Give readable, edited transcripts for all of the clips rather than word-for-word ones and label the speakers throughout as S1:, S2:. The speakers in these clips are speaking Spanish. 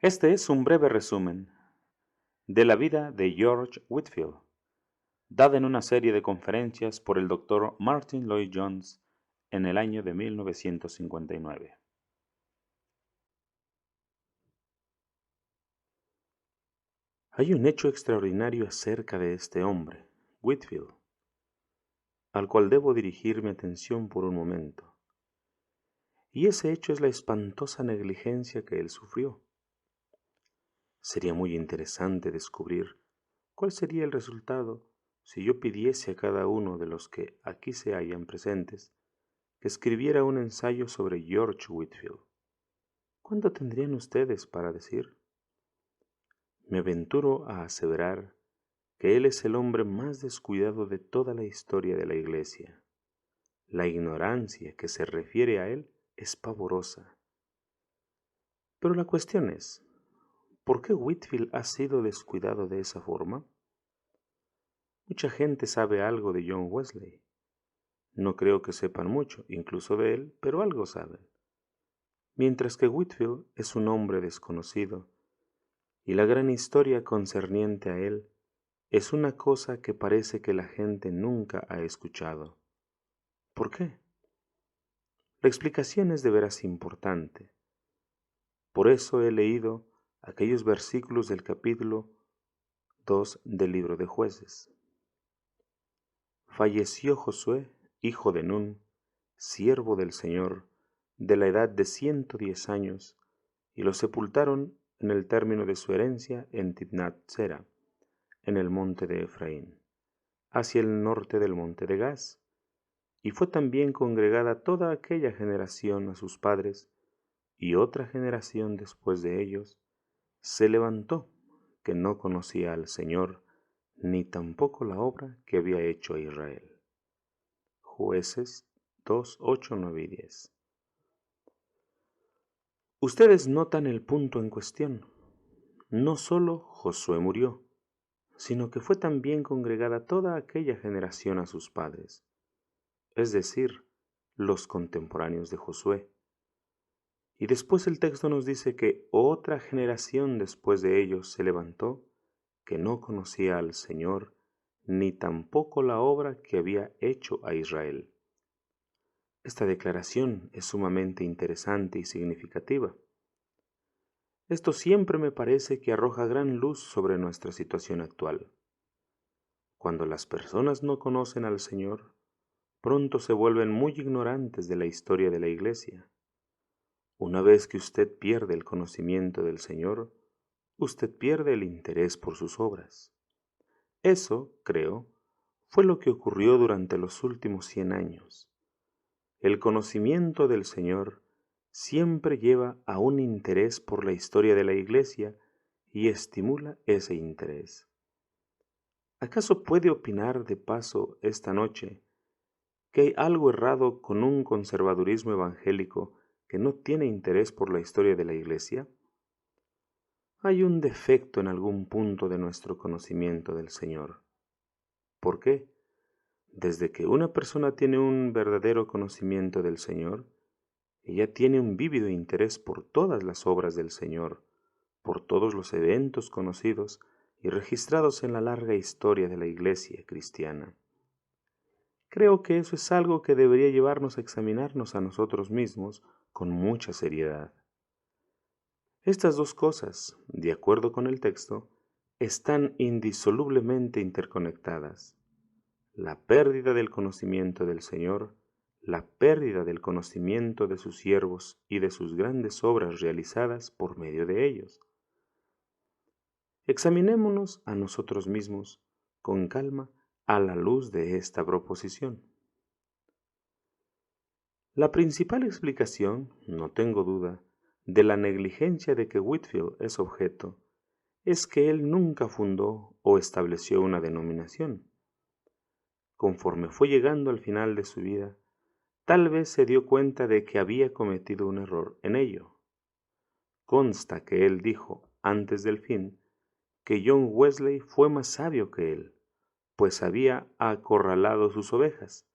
S1: Este es un breve resumen de la vida de George Whitefield, dada en una serie de conferencias por el Dr. Martin Lloyd-Jones en el año de 1959. Hay un hecho extraordinario acerca de este hombre, Whitefield, al cual debo dirigir mi atención por un momento, y ese hecho es la espantosa negligencia que él sufrió. Sería muy interesante descubrir cuál sería el resultado si yo pidiese a cada uno de los que aquí se hallan presentes que escribiera un ensayo sobre George Whitefield. ¿Cuánto tendrían ustedes para decir? Me aventuro a aseverar que él es el hombre más descuidado de toda la historia de la Iglesia. La ignorancia que se refiere a él es pavorosa. Pero la cuestión es, ¿por qué Whitefield ha sido descuidado de esa forma? Mucha gente sabe algo de John Wesley. No creo que sepan mucho, incluso de él, pero algo saben. Mientras que Whitefield es un hombre desconocido, y la gran historia concerniente a él es una cosa que parece que la gente nunca ha escuchado. ¿Por qué? La explicación es de veras importante. Por eso he leído aquellos versículos del capítulo 2 del libro de Jueces. Falleció Josué, hijo de Nun, siervo del Señor, de la edad de 110 años, y lo sepultaron en el término de su herencia en Timnat-Sera, en el monte de Efraín, hacia el norte del monte de Gaz. Y fue también congregada toda aquella generación a sus padres, y otra generación después de ellos se levantó, que no conocía al Señor, ni tampoco la obra que había hecho a Israel. Jueces 2, 8, 9 y 10. Ustedes notan el punto en cuestión. No solo Josué murió, sino que fue también congregada toda aquella generación a sus padres, es decir, los contemporáneos de Josué. Y después el texto nos dice que otra generación después de ellos se levantó, que no conocía al Señor, ni tampoco la obra que había hecho a Israel. Esta declaración es sumamente interesante y significativa. Esto siempre me parece que arroja gran luz sobre nuestra situación actual. Cuando las personas no conocen al Señor, pronto se vuelven muy ignorantes de la historia de la Iglesia. Una vez que usted pierde el conocimiento del Señor, usted pierde el interés por sus obras. Eso, creo, fue lo que ocurrió durante los últimos 100 años. El conocimiento del Señor siempre lleva a un interés por la historia de la Iglesia y estimula ese interés. ¿Acaso puede opinar de paso esta noche que hay algo errado con un conservadurismo evangélico que no tiene interés por la historia de la Iglesia? Hay un defecto en algún punto de nuestro conocimiento del Señor. ¿Por qué? Desde que una persona tiene un verdadero conocimiento del Señor, ella tiene un vívido interés por todas las obras del Señor, por todos los eventos conocidos y registrados en la larga historia de la Iglesia cristiana. Creo que eso es algo que debería llevarnos a examinarnos a nosotros mismos con mucha seriedad. Estas dos cosas, de acuerdo con el texto, están indisolublemente interconectadas. La pérdida del conocimiento del Señor, la pérdida del conocimiento de sus siervos y de sus grandes obras realizadas por medio de ellos. Examinémonos a nosotros mismos con calma a la luz de esta proposición. La principal explicación, no tengo duda, de la negligencia de que Whitefield es objeto, es que él nunca fundó o estableció una denominación. Conforme fue llegando al final de su vida, tal vez se dio cuenta de que había cometido un error en ello. Consta que él dijo, antes del fin, que John Wesley fue más sabio que él, pues había acorralado sus ovejas,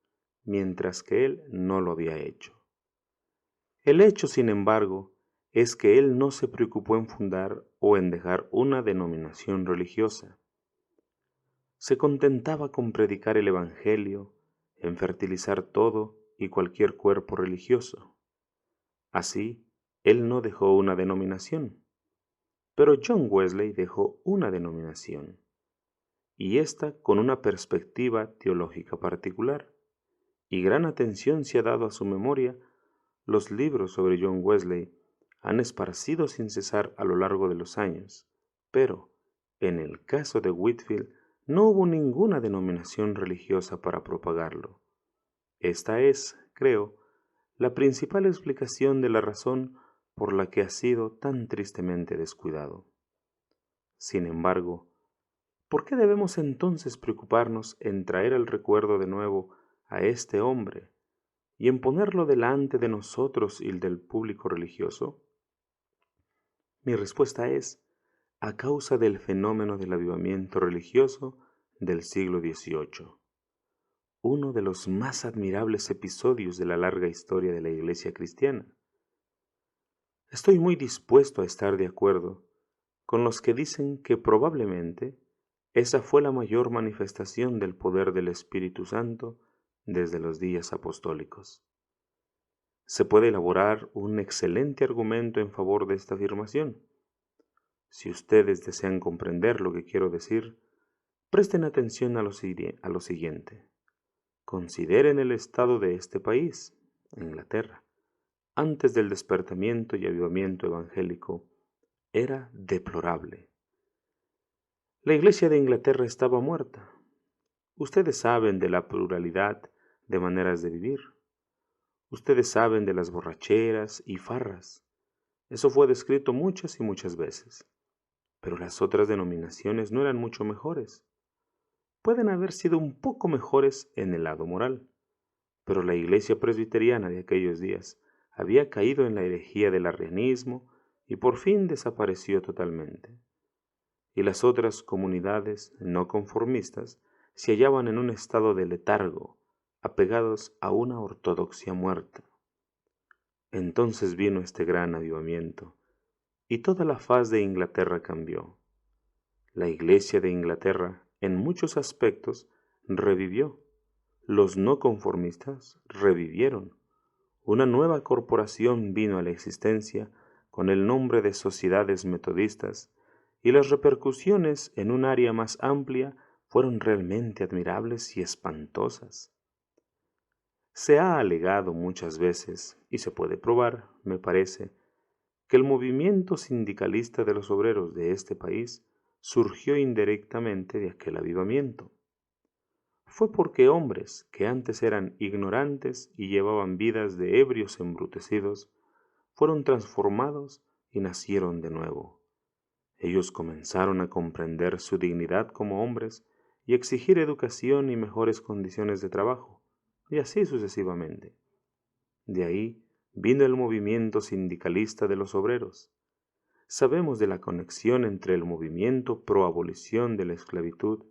S1: mientras que él no lo había hecho. El hecho, sin embargo, es que él no se preocupó en fundar o en dejar una denominación religiosa. Se contentaba con predicar el Evangelio, en fertilizar todo y cualquier cuerpo religioso. Así, él no dejó una denominación, pero John Wesley dejó una denominación, y ésta con una perspectiva teológica particular, y gran atención se ha dado a su memoria. Los libros sobre John Wesley han esparcido sin cesar a lo largo de los años, pero, en el caso de Whitefield, no hubo ninguna denominación religiosa para propagarlo. Esta es, creo, la principal explicación de la razón por la que ha sido tan tristemente descuidado. Sin embargo, ¿por qué debemos entonces preocuparnos en traer al recuerdo de nuevo a este hombre y en ponerlo delante de nosotros y del público religioso? Mi respuesta es, a causa del fenómeno del avivamiento religioso del siglo XVIII, uno de los más admirables episodios de la larga historia de la Iglesia cristiana. Estoy muy dispuesto a estar de acuerdo con los que dicen que probablemente esa fue la mayor manifestación del poder del Espíritu Santo desde los días apostólicos. Se puede elaborar un excelente argumento en favor de esta afirmación. Si ustedes desean comprender lo que quiero decir, presten atención a lo siguiente. Consideren el estado de este país, Inglaterra, antes del despertamiento y avivamiento evangélico. Era deplorable. La Iglesia de Inglaterra estaba muerta. Ustedes saben de la pluralidad de maneras de vivir. Ustedes saben de las borracheras y farras. Eso fue descrito muchas y muchas veces. Pero las otras denominaciones no eran mucho mejores. Pueden haber sido un poco mejores en el lado moral, pero la iglesia presbiteriana de aquellos días había caído en la herejía del arrianismo y por fin desapareció totalmente. Y las otras comunidades no conformistas se hallaban en un estado de letargo, apegados a una ortodoxia muerta. Entonces vino este gran avivamiento, y toda la faz de Inglaterra cambió. La Iglesia de Inglaterra, en muchos aspectos, revivió. Los no conformistas revivieron. Una nueva corporación vino a la existencia con el nombre de Sociedades Metodistas, y las repercusiones en un área más amplia fueron realmente admirables y espantosas. Se ha alegado muchas veces, y se puede probar, me parece, que el movimiento sindicalista de los obreros de este país surgió indirectamente de aquel avivamiento. Fue porque hombres que antes eran ignorantes y llevaban vidas de ebrios embrutecidos, fueron transformados y nacieron de nuevo. Ellos comenzaron a comprender su dignidad como hombres y exigir educación y mejores condiciones de trabajo, y así sucesivamente. De ahí vino el movimiento sindicalista de los obreros. Sabemos de la conexión entre el movimiento pro abolición de la esclavitud,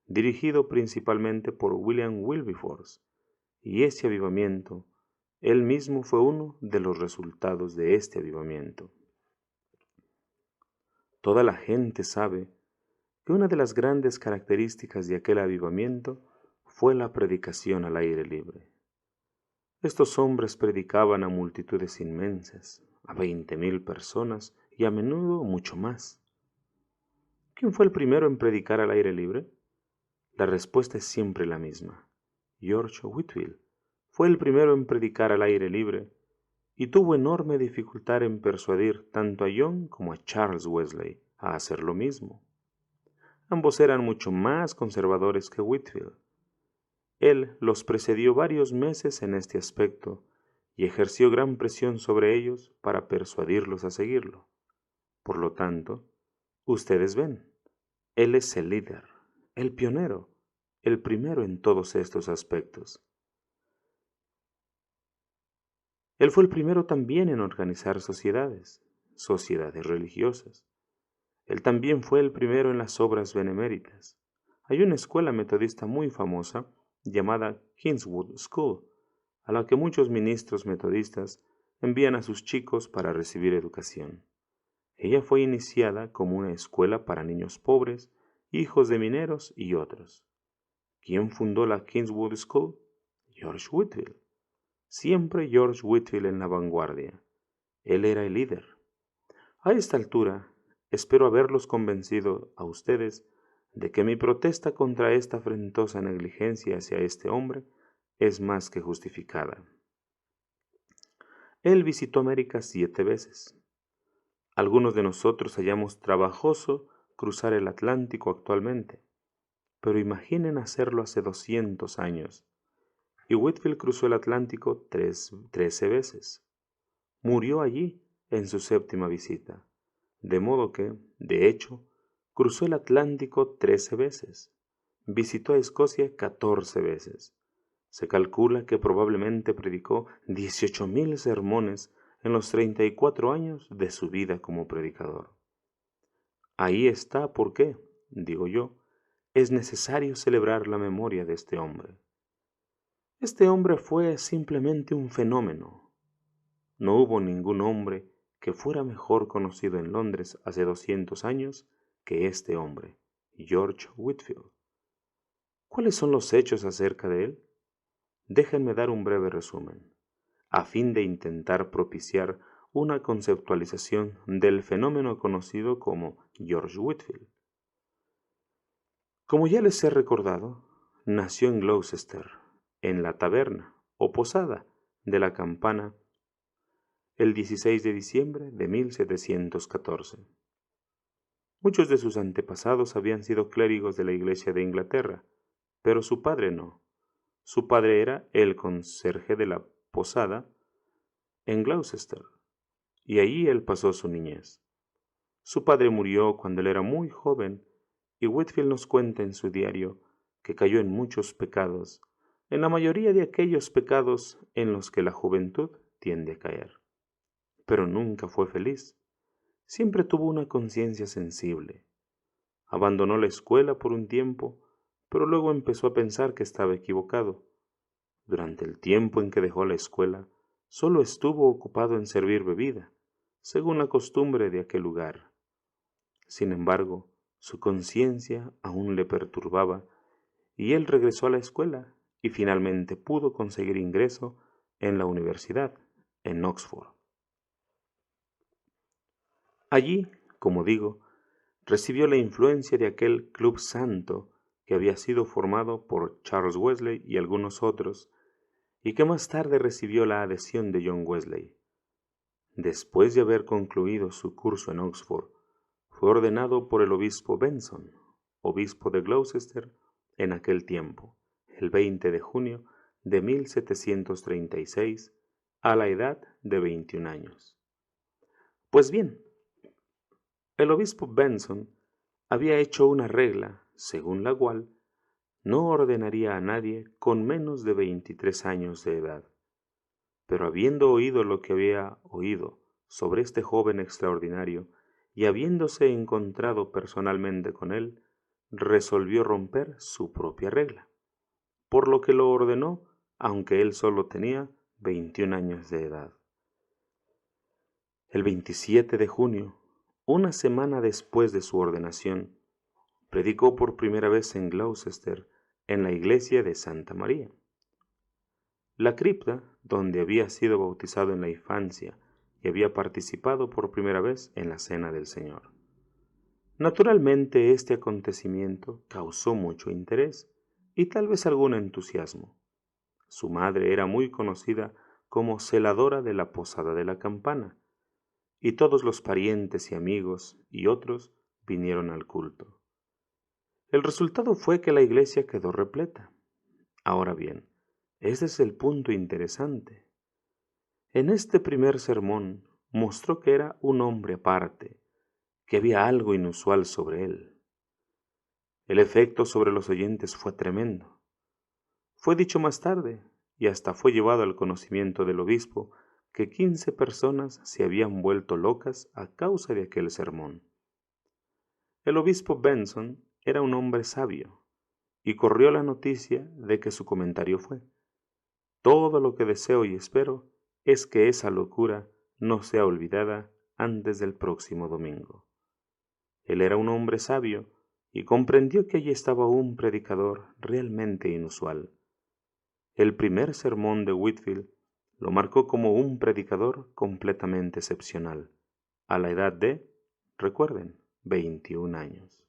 S1: dirigido principalmente por William Wilberforce, y ese avivamiento, él mismo fue uno de los resultados de este avivamiento. Toda la gente sabe que una de las grandes características de aquel avivamiento fue la predicación al aire libre. Estos hombres predicaban a multitudes inmensas, a 20,000 personas y a menudo mucho más. ¿Quién fue el primero en predicar al aire libre? La respuesta es siempre la misma. George Whitefield fue el primero en predicar al aire libre y tuvo enorme dificultad en persuadir tanto a John como a Charles Wesley a hacer lo mismo. Ambos eran mucho más conservadores que Whitefield. Él los precedió varios meses en este aspecto y ejerció gran presión sobre ellos para persuadirlos a seguirlo. Por lo tanto, ustedes ven, él es el líder, el pionero, el primero en todos estos aspectos. Él fue el primero también en organizar sociedades religiosas. Él también fue el primero en las obras beneméritas. Hay una escuela metodista muy famosa llamada Kingswood School, a la que muchos ministros metodistas envían a sus chicos para recibir educación. Ella fue iniciada como una escuela para niños pobres, hijos de mineros y otros. ¿Quién fundó la Kingswood School? George Whitfield. Siempre George Whitfield en la vanguardia. Él era el líder. A esta altura, espero haberlos convencido a ustedes de que mi protesta contra esta afrentosa negligencia hacia este hombre es más que justificada. Él visitó América 7 veces. Algunos de nosotros hallamos trabajoso cruzar el Atlántico actualmente, pero imaginen hacerlo hace 200 años. Y Whitfield cruzó el Atlántico 13 veces. Murió allí en su 7ª visita, de modo que, de hecho, cruzó el Atlántico 13 veces. Visitó a Escocia 14 veces. Se calcula que probablemente predicó 18.000 sermones en los 34 años de su vida como predicador. Ahí está por qué, digo yo, es necesario celebrar la memoria de este hombre. Este hombre fue simplemente un fenómeno. No hubo ningún hombre que fuera mejor conocido en Londres hace 200 años que este hombre, George Whitfield. ¿Cuáles son los hechos acerca de él? Déjenme dar un breve resumen, a fin de intentar propiciar una conceptualización del fenómeno conocido como George Whitfield. Como ya les he recordado, nació en Gloucester, en la taberna o posada de la Campana, el 16 de diciembre de 1714. Muchos de sus antepasados habían sido clérigos de la Iglesia de Inglaterra, pero su padre no. Su padre era el conserje de la posada en Gloucester, y allí él pasó su niñez. Su padre murió cuando él era muy joven, y Whitfield nos cuenta en su diario que cayó en muchos pecados, en la mayoría de aquellos pecados en los que la juventud tiende a caer. Pero nunca fue feliz. Siempre tuvo una conciencia sensible. Abandonó la escuela por un tiempo, pero luego empezó a pensar que estaba equivocado. Durante el tiempo en que dejó la escuela, solo estuvo ocupado en servir bebida, según la costumbre de aquel lugar. Sin embargo, su conciencia aún le perturbaba, y él regresó a la escuela y finalmente pudo conseguir ingreso en la universidad, en Oxford. Allí, como digo, recibió la influencia de aquel club santo que había sido formado por Charles Wesley y algunos otros, y que más tarde recibió la adhesión de John Wesley. Después de haber concluido su curso en Oxford, fue ordenado por el obispo Benson, obispo de Gloucester en aquel tiempo, el 20 de junio de 1736, a la edad de 21 años. Pues bien, el obispo Benson había hecho una regla según la cual no ordenaría a nadie con menos de 23 años de edad. Pero habiendo oído lo que había oído sobre este joven extraordinario y habiéndose encontrado personalmente con él, resolvió romper su propia regla, por lo que lo ordenó, aunque él solo tenía 21 años de edad. El 27 de junio, una semana después de su ordenación, predicó por primera vez en Gloucester, en la iglesia de Santa María. La cripta, donde había sido bautizado en la infancia y había participado por primera vez en la Cena del Señor. Naturalmente, este acontecimiento causó mucho interés y tal vez algún entusiasmo. Su madre era muy conocida como celadora de la posada de la Campana, y todos los parientes y amigos y otros vinieron al culto. El resultado fue que la iglesia quedó repleta. Ahora bien, ese es el punto interesante. En este primer sermón mostró que era un hombre aparte, que había algo inusual sobre él. El efecto sobre los oyentes fue tremendo. Fue dicho más tarde, y hasta fue llevado al conocimiento del obispo, que 15 personas se habían vuelto locas a causa de aquel sermón. El obispo Benson era un hombre sabio, y corrió la noticia de que su comentario fue: todo lo que deseo y espero es que esa locura no sea olvidada antes del próximo domingo. Él era un hombre sabio y comprendió que allí estaba un predicador realmente inusual. El primer sermón de Whitefield lo marcó como un predicador completamente excepcional, a la edad de, recuerden, 21 años.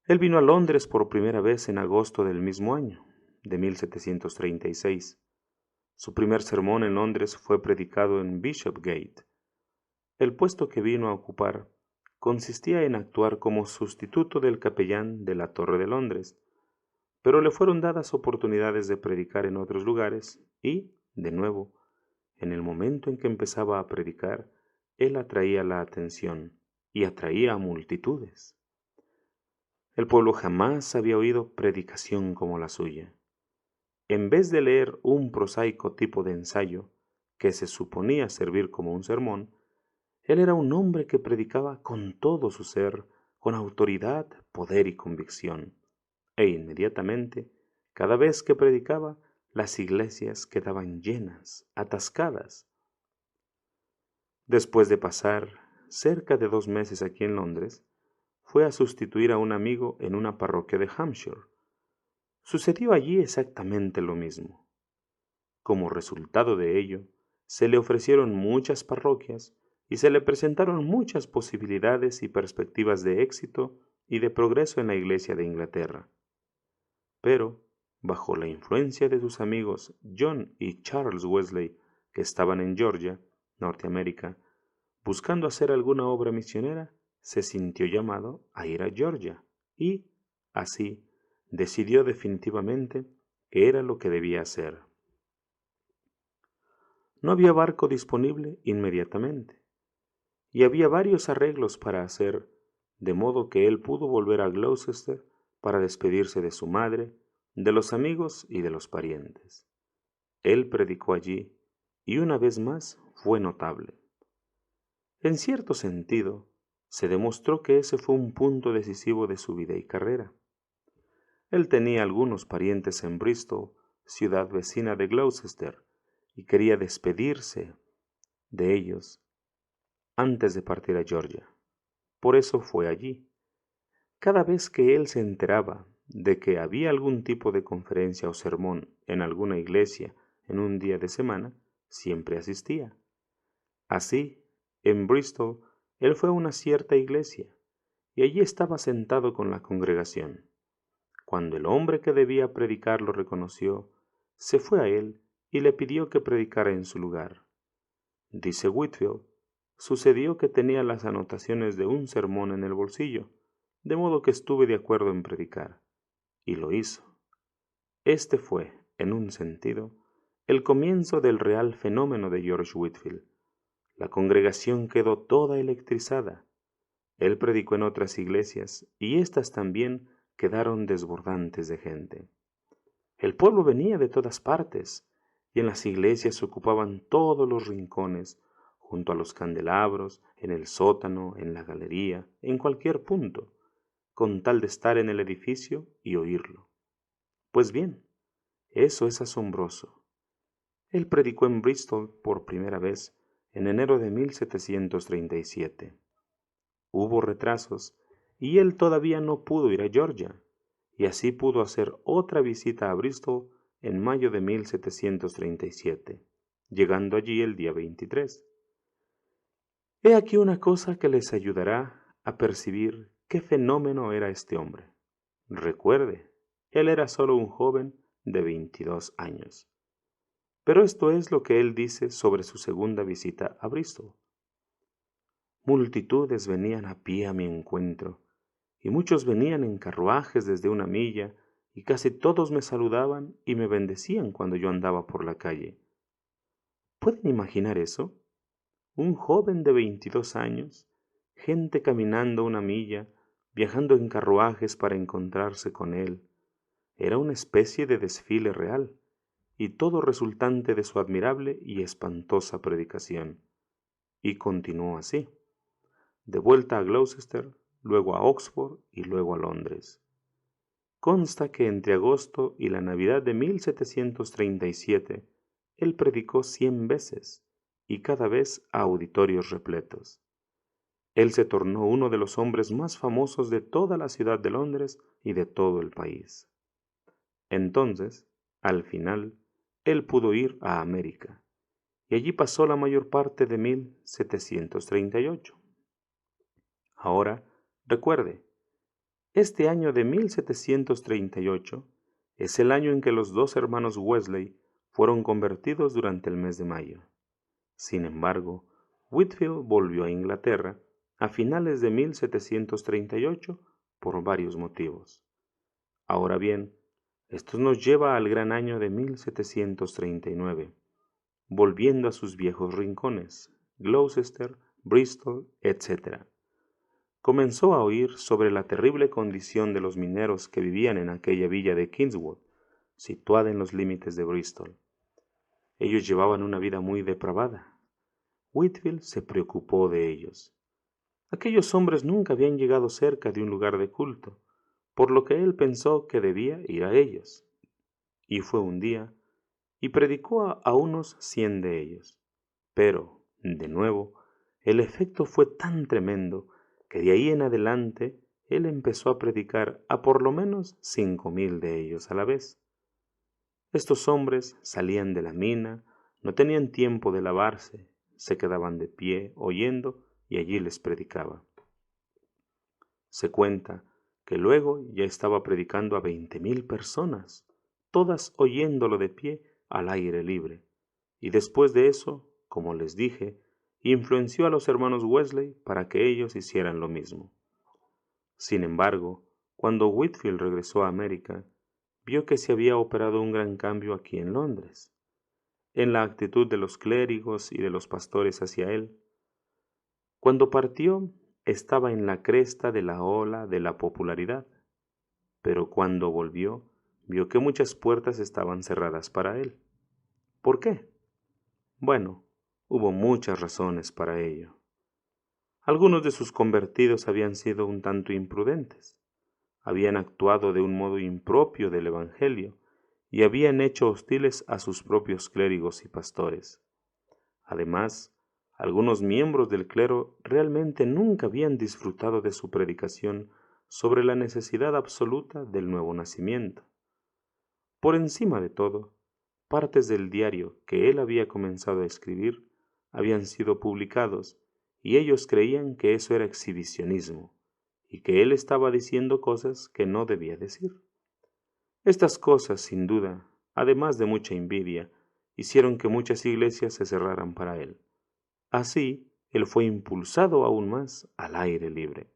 S1: Él vino a Londres por primera vez en agosto del mismo año, de 1736. Su primer sermón en Londres fue predicado en Bishopgate. El puesto que vino a ocupar consistía en actuar como sustituto del capellán de la Torre de Londres, pero le fueron dadas oportunidades de predicar en otros lugares y, de nuevo, en el momento en que empezaba a predicar, él atraía la atención y atraía a multitudes. El pueblo jamás había oído predicación como la suya. En vez de leer un prosaico tipo de ensayo que se suponía servir como un sermón, él era un hombre que predicaba con todo su ser, con autoridad, poder y convicción. E inmediatamente, cada vez que predicaba, las iglesias quedaban llenas, atascadas. Después de pasar cerca de 2 meses aquí en Londres, fue a sustituir a un amigo en una parroquia de Hampshire. Sucedió allí exactamente lo mismo. Como resultado de ello, se le ofrecieron muchas parroquias y se le presentaron muchas posibilidades y perspectivas de éxito y de progreso en la Iglesia de Inglaterra. Pero, bajo la influencia de sus amigos John y Charles Wesley, que estaban en Georgia, Norteamérica, buscando hacer alguna obra misionera, se sintió llamado a ir a Georgia y, así, decidió definitivamente que era lo que debía hacer. No había barco disponible inmediatamente, y había varios arreglos para hacer, de modo que él pudo volver a Gloucester para despedirse de su madre, de los amigos y de los parientes. Él predicó allí, y una vez más fue notable. En cierto sentido, se demostró que ese fue un punto decisivo de su vida y carrera. Él tenía algunos parientes en Bristol, ciudad vecina de Gloucester, y quería despedirse de ellos antes de partir a Georgia. Por eso fue allí. Cada vez que él se enteraba de que había algún tipo de conferencia o sermón en alguna iglesia en un día de semana, siempre asistía. Así, en Bristol, él fue a una cierta iglesia, y allí estaba sentado con la congregación. Cuando el hombre que debía predicar lo reconoció, se fue a él y le pidió que predicara en su lugar. Dice Whitefield, sucedió que tenía las anotaciones de un sermón en el bolsillo, de modo que estuve de acuerdo en predicar, y lo hizo. Este fue, en un sentido, el comienzo del real fenómeno de George Whitefield. La congregación quedó toda electrizada. Él predicó en otras iglesias, y éstas también quedaron desbordantes de gente. El pueblo venía de todas partes, y en las iglesias ocupaban todos los rincones, junto a los candelabros, en el sótano, en la galería, en cualquier punto, con tal de estar en el edificio y oírlo. Pues bien, eso es asombroso. Él predicó en Bristol por primera vez en enero de 1737. Hubo retrasos y él todavía no pudo ir a Georgia, y así pudo hacer otra visita a Bristol en mayo de 1737, llegando allí el día 23. He aquí una cosa que les ayudará a percibir qué fenómeno era este hombre. Recuerde, él era solo un joven de 22 años. Pero esto es lo que él dice sobre su segunda visita a Bristol. Multitudes venían a pie a mi encuentro, y muchos venían en carruajes desde una milla, y casi todos me saludaban y me bendecían cuando yo andaba por la calle. ¿Pueden imaginar eso? Un joven de 22 años, gente caminando una milla, viajando en carruajes para encontrarse con él. Era una especie de desfile real, y todo resultante de su admirable y espantosa predicación. Y continuó así, de vuelta a Gloucester, luego a Oxford y luego a Londres. Consta que entre agosto y la Navidad de 1737, él predicó 100 veces, y cada vez a auditorios repletos. Él se tornó uno de los hombres más famosos de toda la ciudad de Londres y de todo el país. Entonces, al final, él pudo ir a América, y allí pasó la mayor parte de 1738. Ahora, recuerde, este año de 1738 es el año en que los dos hermanos Wesley fueron convertidos durante el mes de mayo. Sin embargo, Whitefield volvió a Inglaterra a finales de 1738 por varios motivos. Ahora bien, esto nos lleva al gran año de 1739, volviendo a sus viejos rincones, Gloucester, Bristol, etc. Comenzó a oír sobre la terrible condición de los mineros que vivían en aquella villa de Kingswood, situada en los límites de Bristol. Ellos llevaban una vida muy depravada. Whitefield se preocupó de ellos. Aquellos hombres nunca habían llegado cerca de un lugar de culto, por lo que él pensó que debía ir a ellos. Y fue un día, y predicó a unos 100 de ellos. Pero, de nuevo, el efecto fue tan tremendo que de ahí en adelante él empezó a predicar a por lo menos 5,000 de ellos a la vez. Estos hombres salían de la mina, no tenían tiempo de lavarse, se quedaban de pie oyendo y allí les predicaba. Se cuenta que luego ya estaba predicando a 20,000 personas, todas oyéndolo de pie al aire libre. Y después de eso, como les dije, influenció a los hermanos Wesley para que ellos hicieran lo mismo. Sin embargo, cuando Whitefield regresó a América, vio que se había operado un gran cambio aquí en Londres, en la actitud de los clérigos y de los pastores hacia él. Cuando partió, estaba en la cresta de la ola de la popularidad, pero cuando volvió, vio que muchas puertas estaban cerradas para él. ¿Por qué? Bueno, hubo muchas razones para ello. Algunos de sus convertidos habían sido un tanto imprudentes, habían actuado de un modo impropio del Evangelio y habían hecho hostiles a sus propios clérigos y pastores. Además, algunos miembros del clero realmente nunca habían disfrutado de su predicación sobre la necesidad absoluta del nuevo nacimiento. Por encima de todo, partes del diario que él había comenzado a escribir habían sido publicados y ellos creían que eso era exhibicionismo y que él estaba diciendo cosas que no debía decir. Estas cosas, sin duda, además de mucha envidia, hicieron que muchas iglesias se cerraran para él. Así, él fue impulsado aún más al aire libre.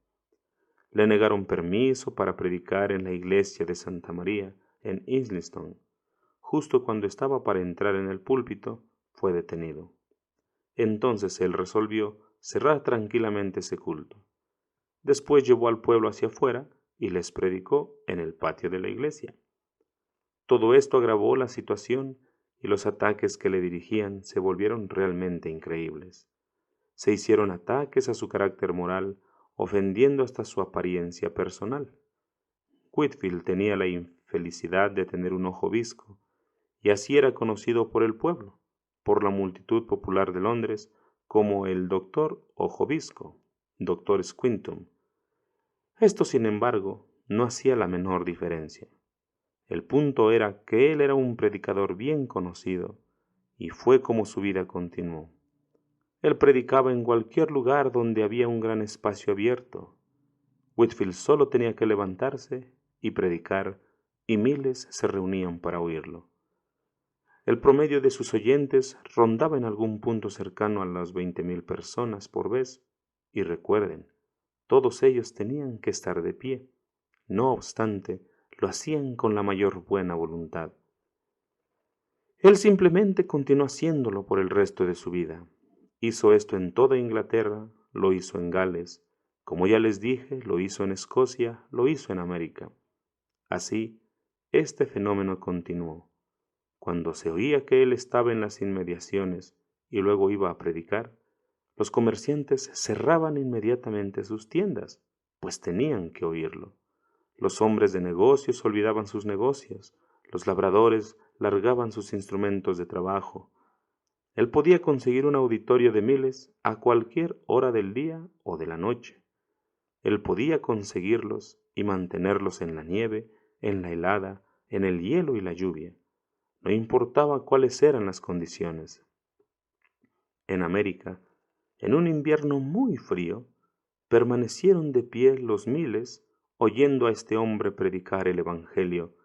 S1: Le negaron permiso para predicar en la iglesia de Santa María, en Islington. Justo cuando estaba para entrar en el púlpito, fue detenido. Entonces él resolvió cerrar tranquilamente ese culto. Después llevó al pueblo hacia afuera y les predicó en el patio de la iglesia. Todo esto agravó la situación y los ataques que le dirigían se volvieron realmente increíbles. Se hicieron ataques a su carácter moral, ofendiendo hasta su apariencia personal. Whitefield tenía la infelicidad de tener un ojo visco, y así era conocido por el pueblo, por la multitud popular de Londres, como el doctor Ojo Visco, doctor Squintum. Esto, sin embargo, no hacía la menor diferencia. El punto era que él era un predicador bien conocido, y fue como su vida continuó. Él predicaba en cualquier lugar donde había un gran espacio abierto. Whitefield solo tenía que levantarse y predicar, y miles se reunían para oírlo. El promedio de sus oyentes rondaba en algún punto cercano a las 20,000 personas por vez, y recuerden, todos ellos tenían que estar de pie. No obstante, lo hacían con la mayor buena voluntad. Él simplemente continuó haciéndolo por el resto de su vida. Hizo esto en toda Inglaterra, lo hizo en Gales, como ya les dije, lo hizo en Escocia, lo hizo en América. Así, este fenómeno continuó. Cuando se oía que él estaba en las inmediaciones y luego iba a predicar, los comerciantes cerraban inmediatamente sus tiendas, pues tenían que oírlo. Los hombres de negocios olvidaban sus negocios, los labradores largaban sus instrumentos de trabajo, Él podía conseguir un auditorio de miles a cualquier hora del día o de la noche. Él podía conseguirlos y mantenerlos en la nieve, en la helada, en el hielo y la lluvia. No importaba cuáles eran las condiciones. En América, en un invierno muy frío, permanecieron de pie los miles oyendo a este hombre predicar el Evangelio,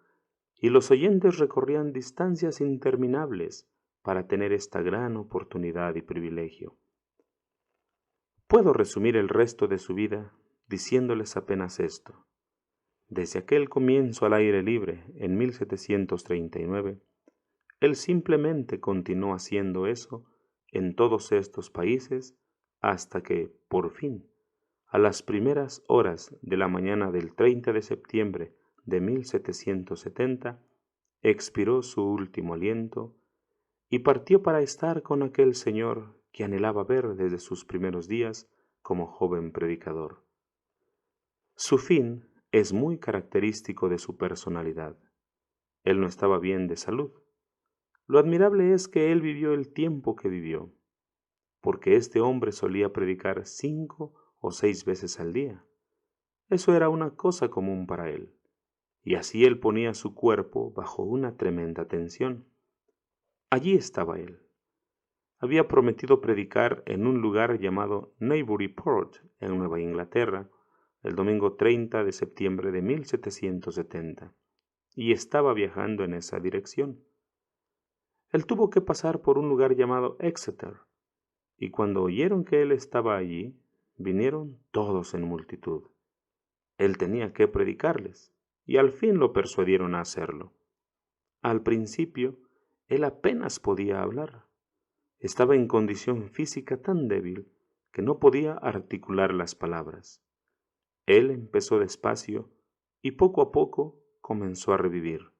S1: y los oyentes recorrían distancias interminables para tener esta gran oportunidad y privilegio. Puedo resumir el resto de su vida diciéndoles apenas esto. Desde aquel comienzo al aire libre en 1739, él simplemente continuó haciendo eso en todos estos países hasta que, por fin, a las primeras horas de la mañana del 30 de septiembre de 1770, expiró su último aliento y partió para estar con aquel señor que anhelaba ver desde sus primeros días como joven predicador. Su fin es muy característico de su personalidad. Él no estaba bien de salud. Lo admirable es que él vivió el tiempo que vivió, porque este hombre solía predicar 5 o 6 veces al día. Eso era una cosa común para él, y así él ponía su cuerpo bajo una tremenda tensión. Allí estaba él. Había prometido predicar en un lugar llamado Newburyport, en Nueva Inglaterra, el domingo 30 de septiembre de 1770, y estaba viajando en esa dirección. Él tuvo que pasar por un lugar llamado Exeter, y cuando oyeron que él estaba allí, vinieron todos en multitud. Él tenía que predicarles, y al fin lo persuadieron a hacerlo. Al principio, él apenas podía hablar. Estaba en condición física tan débil que no podía articular las palabras. Él empezó despacio y poco a poco comenzó a revivir.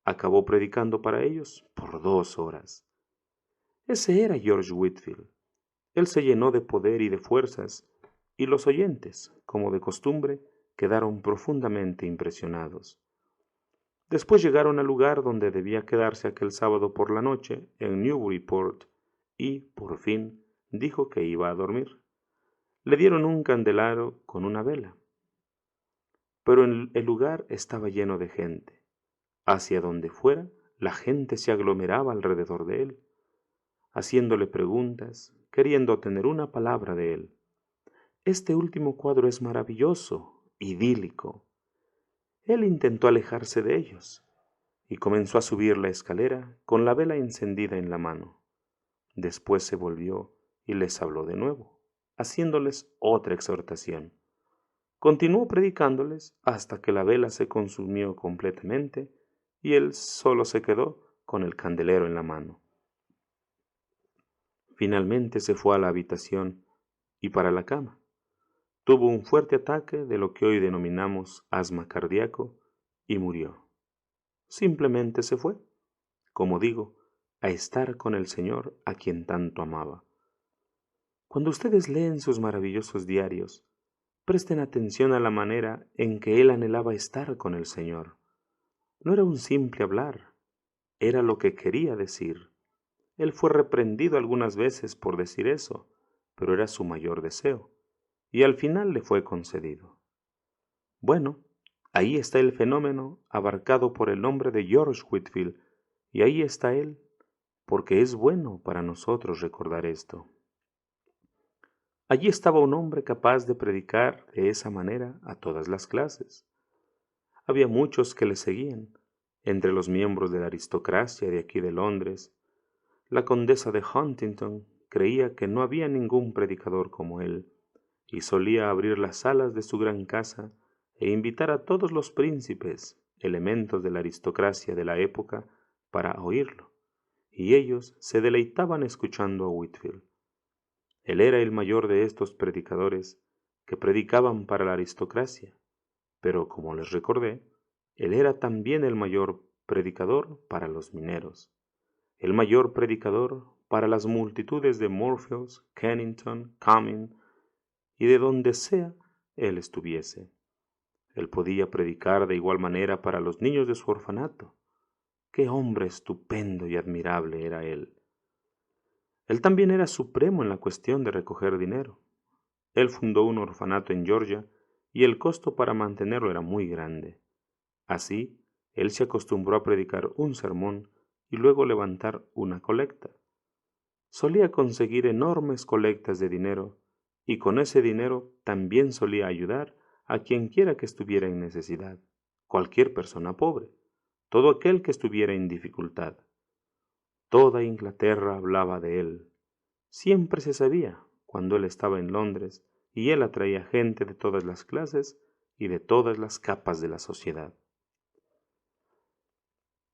S1: Acabó predicando para ellos por 2 horas. Ese era George Whitefield. Él se llenó de poder y de fuerzas, y los oyentes, como de costumbre, quedaron profundamente impresionados. Después llegaron al lugar donde debía quedarse aquel sábado por la noche, en Newburyport, y, por fin, dijo que iba a dormir. Le dieron un candelabro con una vela. Pero el lugar estaba lleno de gente. Hacia donde fuera, la gente se aglomeraba alrededor de él, haciéndole preguntas, queriendo tener una palabra de él. Este último cuadro es maravilloso, idílico. Él intentó alejarse de ellos y comenzó a subir la escalera con la vela encendida en la mano. Después se volvió y les habló de nuevo, haciéndoles otra exhortación. Continuó predicándoles hasta que la vela se consumió completamente y él solo se quedó con el candelero en la mano. Finalmente se fue a la habitación y para la cama. Tuvo un fuerte ataque de lo que hoy denominamos asma cardíaco y murió. Simplemente se fue, como digo, a estar con el Señor a quien tanto amaba. Cuando ustedes leen sus maravillosos diarios, presten atención a la manera en que él anhelaba estar con el Señor. No era un simple hablar, era lo que quería decir. Él fue reprendido algunas veces por decir eso, pero era su mayor deseo, y al final le fue concedido. Bueno, ahí está el fenómeno abarcado por el nombre de George Whitefield, y ahí está él, porque es bueno para nosotros recordar esto. Allí estaba un hombre capaz de predicar de esa manera a todas las clases. Había muchos que le seguían, entre los miembros de la aristocracia de aquí de Londres. La condesa de Huntington creía que no había ningún predicador como él, y solía abrir las salas de su gran casa e invitar a todos los príncipes, elementos de la aristocracia de la época, para oírlo, y ellos se deleitaban escuchando a Whitefield. Él era el mayor de estos predicadores que predicaban para la aristocracia, pero como les recordé, él era también el mayor predicador para los mineros, el mayor predicador para las multitudes de Moorfields, Kennington, Cumming y de donde sea él estuviese. Él podía predicar de igual manera para los niños de su orfanato. ¡Qué hombre estupendo y admirable era él! Él también era supremo en la cuestión de recoger dinero. Él fundó un orfanato en Georgia y el costo para mantenerlo era muy grande. Así, él se acostumbró a predicar un sermón y luego levantar una colecta. Solía conseguir enormes colectas de dinero y con ese dinero también solía ayudar a quien quiera que estuviera en necesidad, cualquier persona pobre, todo aquel que estuviera en dificultad. Toda Inglaterra hablaba de él. Siempre se sabía cuando él estaba en Londres y él atraía gente de todas las clases y de todas las capas de la sociedad.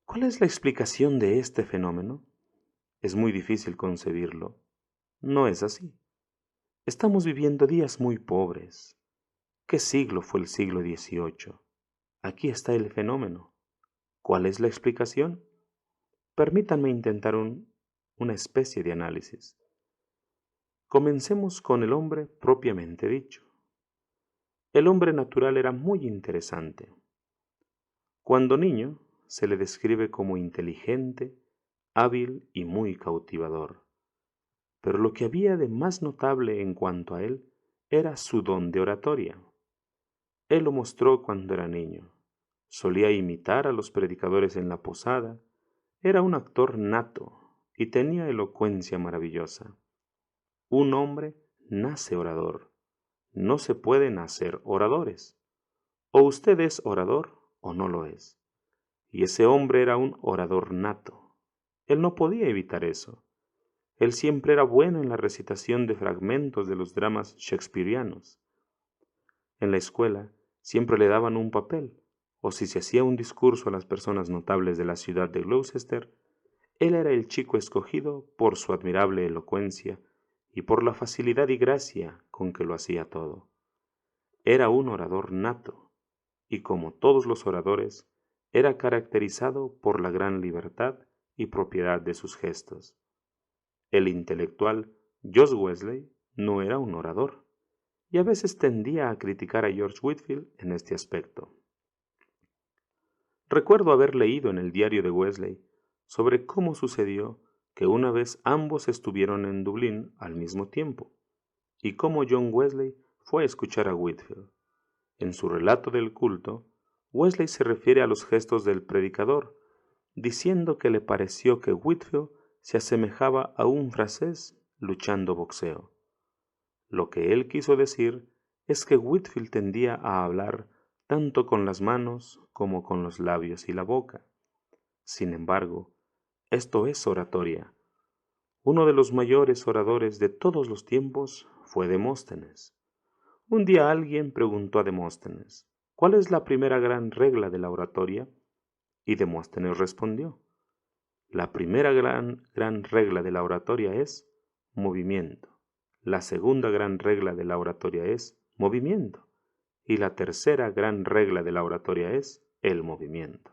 S1: ¿Cuál es la explicación de este fenómeno? Es muy difícil concebirlo. No es así. Estamos viviendo días muy pobres. ¿Qué siglo fue el siglo XVIII? Aquí está el fenómeno. ¿Cuál es la explicación? Permítanme intentar una especie de análisis. Comencemos con el hombre propiamente dicho. El hombre natural era muy interesante. Cuando niño, se le describe como inteligente, hábil y muy cautivador. Pero lo que había de más notable en cuanto a él era su don de oratoria. Él lo mostró cuando era niño. Solía imitar a los predicadores en la posada, era un actor nato y tenía elocuencia maravillosa. Un hombre nace orador, no se puede nacer oradores. O usted es orador o no lo es. Y ese hombre era un orador nato. Él no podía evitar eso. Él siempre era bueno en la recitación de fragmentos de los dramas shakespearianos. En la escuela siempre le daban un papel, o si se hacía un discurso a las personas notables de la ciudad de Gloucester, él era el chico escogido por su admirable elocuencia y por la facilidad y gracia con que lo hacía todo. Era un orador nato, y como todos los oradores, era caracterizado por la gran libertad y propiedad de sus gestos. El intelectual George Wesley no era un orador, y a veces tendía a criticar a George Whitefield en este aspecto. Recuerdo haber leído en el diario de Wesley sobre cómo sucedió que una vez ambos estuvieron en Dublín al mismo tiempo, y cómo John Wesley fue a escuchar a Whitefield. En su relato del culto, Wesley se refiere a los gestos del predicador, diciendo que le pareció que Whitefield se asemejaba a un francés luchando boxeo. Lo que él quiso decir es que Whitefield tendía a hablar tanto con las manos como con los labios y la boca. Sin embargo, esto es oratoria. Uno de los mayores oradores de todos los tiempos fue Demóstenes. Un día alguien preguntó a Demóstenes, ¿cuál es la primera gran regla de la oratoria? Y Demóstenes respondió, la primera gran regla de la oratoria es movimiento. La segunda gran regla de la oratoria es movimiento. Y la tercera gran regla de la oratoria es el movimiento.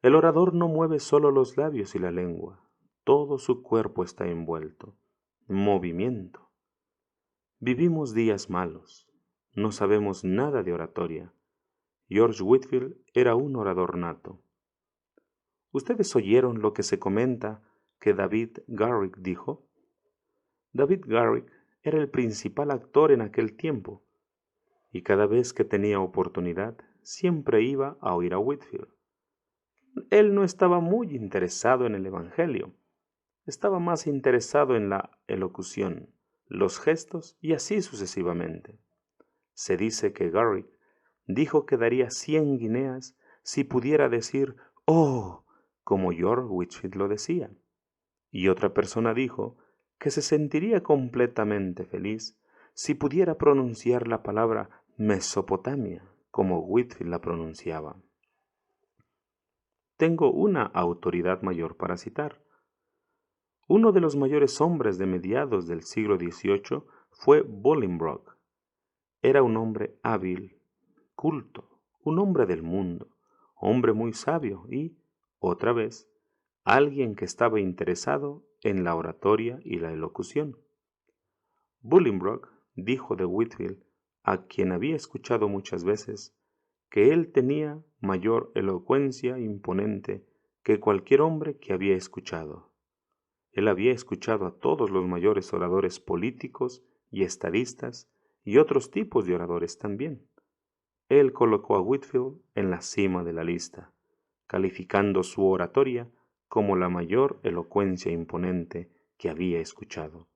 S1: El orador no mueve solo los labios y la lengua, todo su cuerpo está envuelto. Movimiento. Vivimos días malos, no sabemos nada de oratoria. George Whitefield era un orador nato. ¿Ustedes oyeron lo que se comenta que David Garrick dijo? David Garrick era el principal actor en aquel tiempo, y cada vez que tenía oportunidad siempre iba a oír a Whitefield. Él no estaba muy interesado en el Evangelio, estaba más interesado en la elocución, los gestos y así sucesivamente. Se dice que Garrick dijo que daría 100 guineas si pudiera decir «Oh», como George Whitefield lo decía. Y otra persona dijo que se sentiría completamente feliz si pudiera pronunciar la palabra Mesopotamia, como Whitefield la pronunciaba. Tengo una autoridad mayor para citar. Uno de los mayores hombres de mediados del siglo XVIII fue Bolingbroke. Era un hombre hábil, culto, un hombre del mundo, hombre muy sabio y, otra vez, alguien que estaba interesado en la oratoria y la elocución. Bolingbroke dijo de Whitefield, a quien había escuchado muchas veces, que él tenía mayor elocuencia imponente que cualquier hombre que había escuchado. Él había escuchado a todos los mayores oradores políticos y estadistas y otros tipos de oradores también. Él colocó a Whitefield en la cima de la lista, calificando su oratoria como la mayor elocuencia imponente que había escuchado.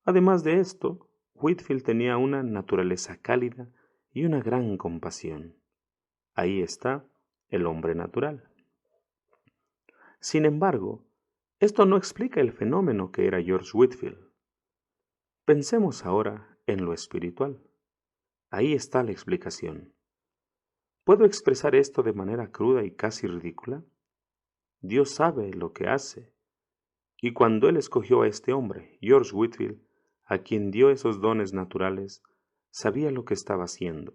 S1: Además de esto, Whitefield tenía una naturaleza cálida y una gran compasión. Ahí está el hombre natural. Sin embargo, esto no explica el fenómeno que era George Whitefield. Pensemos ahora en lo espiritual. Ahí está la explicación. ¿Puedo expresar esto de manera cruda y casi ridícula? Dios sabe lo que hace. Y cuando Él escogió a este hombre, George Whitefield, a quien dio esos dones naturales, sabía lo que estaba haciendo.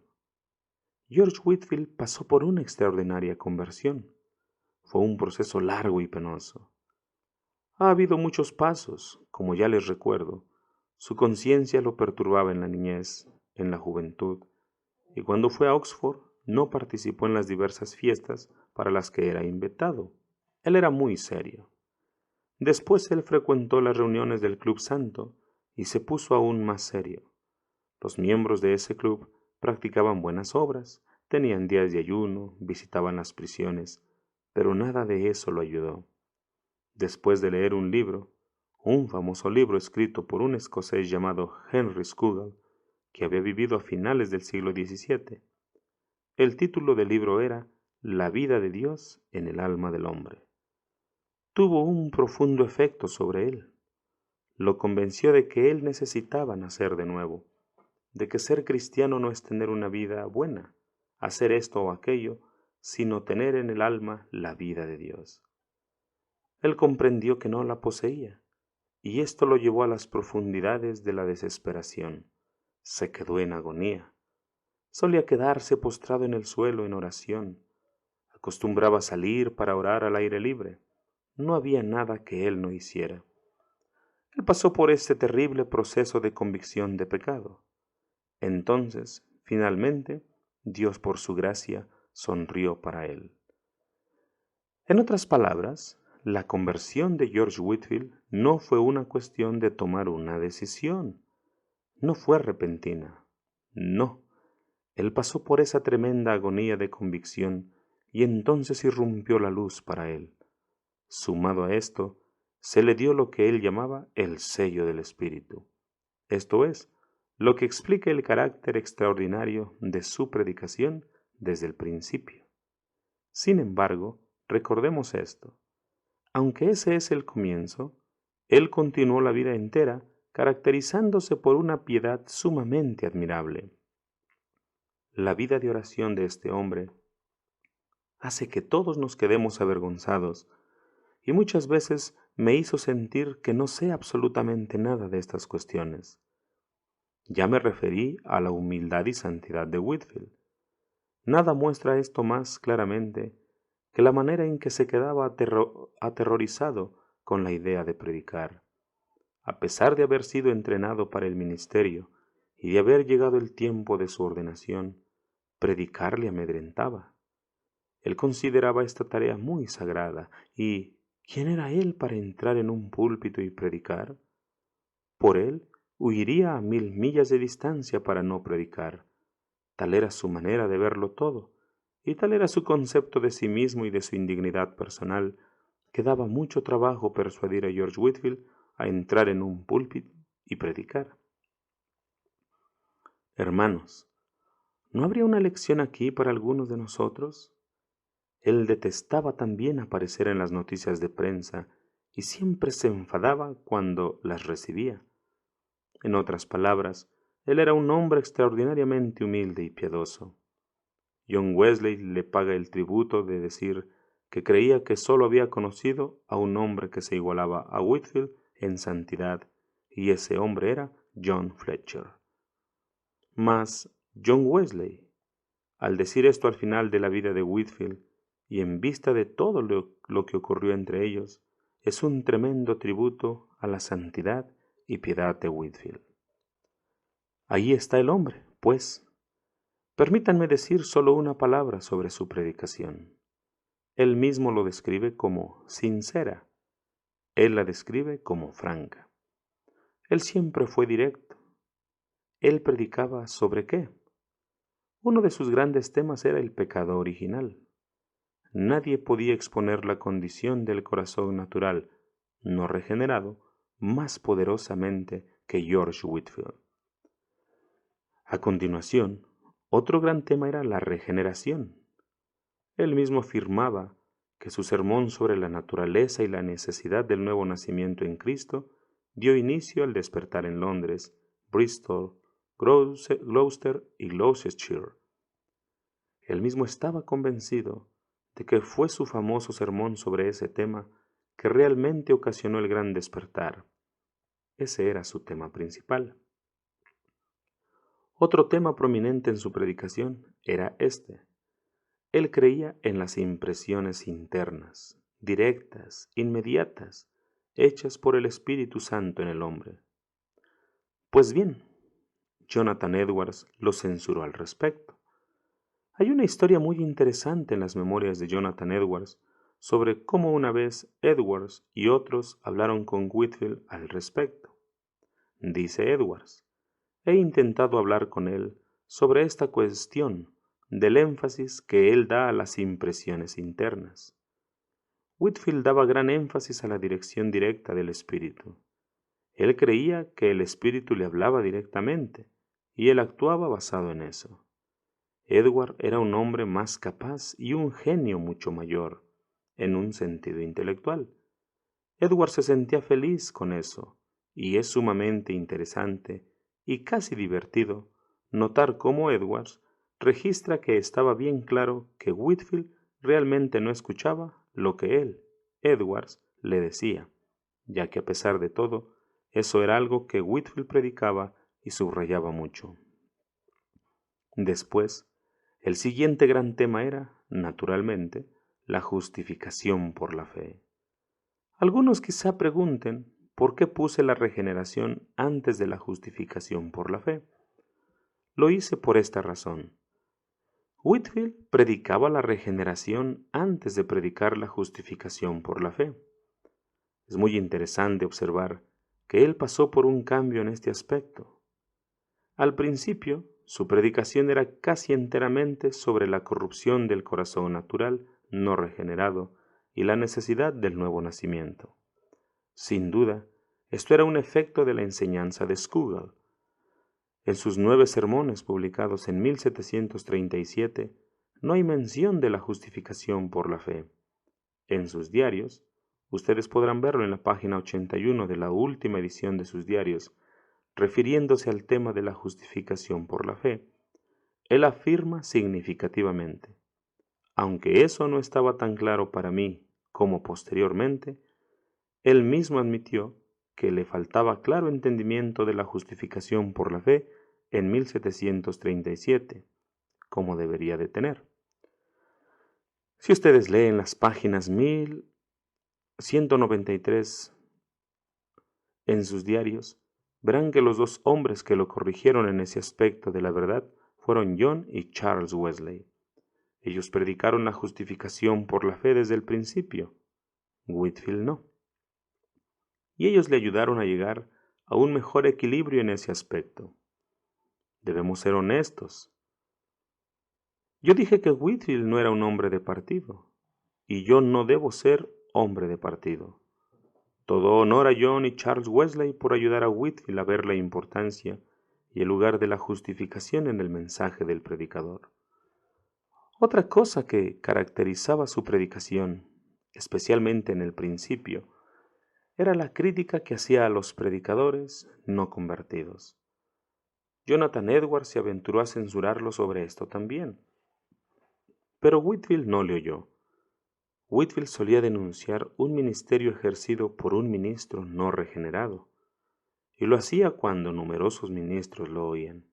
S1: George Whitefield pasó por una extraordinaria conversión. Fue un proceso largo y penoso. Ha habido muchos pasos, como ya les recuerdo. Su conciencia lo perturbaba en la niñez, en la juventud, y cuando fue a Oxford no participó en las diversas fiestas para las que era invitado. Él era muy serio. Después él frecuentó las reuniones del Club Santo y se puso aún más serio. Los miembros de ese club practicaban buenas obras, tenían días de ayuno, visitaban las prisiones, pero nada de eso lo ayudó. Después de leer un famoso libro escrito por un escocés llamado Henry Scougal, que había vivido a finales del siglo XVII, el título del libro era La vida de Dios en el alma del hombre. Tuvo un profundo efecto sobre él. Lo convenció de que él necesitaba nacer de nuevo, de que ser cristiano no es tener una vida buena, hacer esto o aquello, sino tener en el alma la vida de Dios. Él comprendió que no la poseía, y esto lo llevó a las profundidades de la desesperación. Se quedó en agonía. Solía quedarse postrado en el suelo en oración. Acostumbraba salir para orar al aire libre. No había nada que él no hiciera. Él pasó por este terrible proceso de convicción de pecado. Entonces, finalmente, Dios por su gracia sonrió para él. En otras palabras, la conversión de George Whitefield no fue una cuestión de tomar una decisión. No fue repentina. No. Él pasó por esa tremenda agonía de convicción y entonces irrumpió la luz para él. Sumado a esto, se le dio lo que él llamaba el sello del Espíritu. Esto es, lo que explica el carácter extraordinario de su predicación desde el principio. Sin embargo, recordemos esto. Aunque ese es el comienzo, él continuó la vida entera caracterizándose por una piedad sumamente admirable. La vida de oración de este hombre hace que todos nos quedemos avergonzados y muchas veces me hizo sentir que no sé absolutamente nada de estas cuestiones. Ya me referí a la humildad y santidad de Whitefield. Nada muestra esto más claramente que la manera en que se quedaba aterrorizado con la idea de predicar. A pesar de haber sido entrenado para el ministerio y de haber llegado el tiempo de su ordenación, predicar le amedrentaba. Él consideraba esta tarea muy sagrada y ¿quién era él para entrar en un púlpito y predicar? Por él huiría a 1000 millas de distancia para no predicar. Tal era su manera de verlo todo, y tal era su concepto de sí mismo y de su indignidad personal, que daba mucho trabajo persuadir a George Whitefield a entrar en un púlpito y predicar. Hermanos, ¿no habría una lección aquí para algunos de nosotros? Él detestaba también aparecer en las noticias de prensa y siempre se enfadaba cuando las recibía. En otras palabras, él era un hombre extraordinariamente humilde y piadoso. John Wesley le paga el tributo de decir que creía que sólo había conocido a un hombre que se igualaba a Whitefield en santidad, y ese hombre era John Fletcher. Mas John Wesley, al decir esto al final de la vida de Whitefield, y en vista de todo lo que ocurrió entre ellos, es un tremendo tributo a la santidad y piedad de Whitefield. Ahí está el hombre, pues. Permítanme decir solo una palabra sobre su predicación. Él mismo lo describe como sincera. Él la describe como franca. Él siempre fue directo. Él predicaba ¿sobre qué? Uno de sus grandes temas era el pecado original. Nadie podía exponer la condición del corazón natural, no regenerado, más poderosamente que George Whitefield. A continuación, otro gran tema era la regeneración. Él mismo afirmaba que su sermón sobre la naturaleza y la necesidad del nuevo nacimiento en Cristo dio inicio al despertar en Londres, Bristol, Gloucester y Gloucestershire. Él mismo estaba convencido de que fue su famoso sermón sobre ese tema que realmente ocasionó el gran despertar. Ese era su tema principal. Otro tema prominente en su predicación era este. Él creía en las impresiones internas, directas, inmediatas, hechas por el Espíritu Santo en el hombre. Pues bien, Jonathan Edwards lo censuró al respecto. Hay una historia muy interesante en las memorias de Jonathan Edwards sobre cómo una vez Edwards y otros hablaron con Whitefield al respecto. Dice Edwards, he intentado hablar con él sobre esta cuestión del énfasis que él da a las impresiones internas. Whitefield daba gran énfasis a la dirección directa del Espíritu. Él creía que el Espíritu le hablaba directamente y él actuaba basado en eso. Edward era un hombre más capaz y un genio mucho mayor, en un sentido intelectual. Edward se sentía feliz con eso, y es sumamente interesante y casi divertido notar cómo Edwards registra que estaba bien claro que Whitefield realmente no escuchaba lo que él, Edwards, le decía, ya que a pesar de todo, eso era algo que Whitefield predicaba y subrayaba mucho. Después, el siguiente gran tema era, naturalmente, la justificación por la fe. Algunos quizá pregunten por qué puse la regeneración antes de la justificación por la fe. Lo hice por esta razón. Whitefield predicaba la regeneración antes de predicar la justificación por la fe. Es muy interesante observar que él pasó por un cambio en este aspecto. Al principio, su predicación era casi enteramente sobre la corrupción del corazón natural no regenerado y la necesidad del nuevo nacimiento. Sin duda, esto era un efecto de la enseñanza de Scougal. En sus 9 sermones publicados en 1737, no hay mención de la justificación por la fe. En sus diarios, ustedes podrán verlo en la página 81 de la última edición de sus diarios, refiriéndose al tema de la justificación por la fe, él afirma significativamente, aunque eso no estaba tan claro para mí como posteriormente, él mismo admitió que le faltaba claro entendimiento de la justificación por la fe en 1737, como debería de tener. Si ustedes leen las páginas 1193 en sus diarios, verán que los dos hombres que lo corrigieron en ese aspecto de la verdad fueron John y Charles Wesley. Ellos predicaron la justificación por la fe desde el principio. Whitefield no. Y ellos le ayudaron a llegar a un mejor equilibrio en ese aspecto. Debemos ser honestos. Yo dije que Whitefield no era un hombre de partido, y yo no debo ser hombre de partido. Todo honor a John y Charles Wesley por ayudar a Whitefield a ver la importancia y el lugar de la justificación en el mensaje del predicador. Otra cosa que caracterizaba su predicación, especialmente en el principio, era la crítica que hacía a los predicadores no convertidos. Jonathan Edwards se aventuró a censurarlo sobre esto también, pero Whitefield no le oyó. Whitefield solía denunciar un ministerio ejercido por un ministro no regenerado, y lo hacía cuando numerosos ministros lo oían.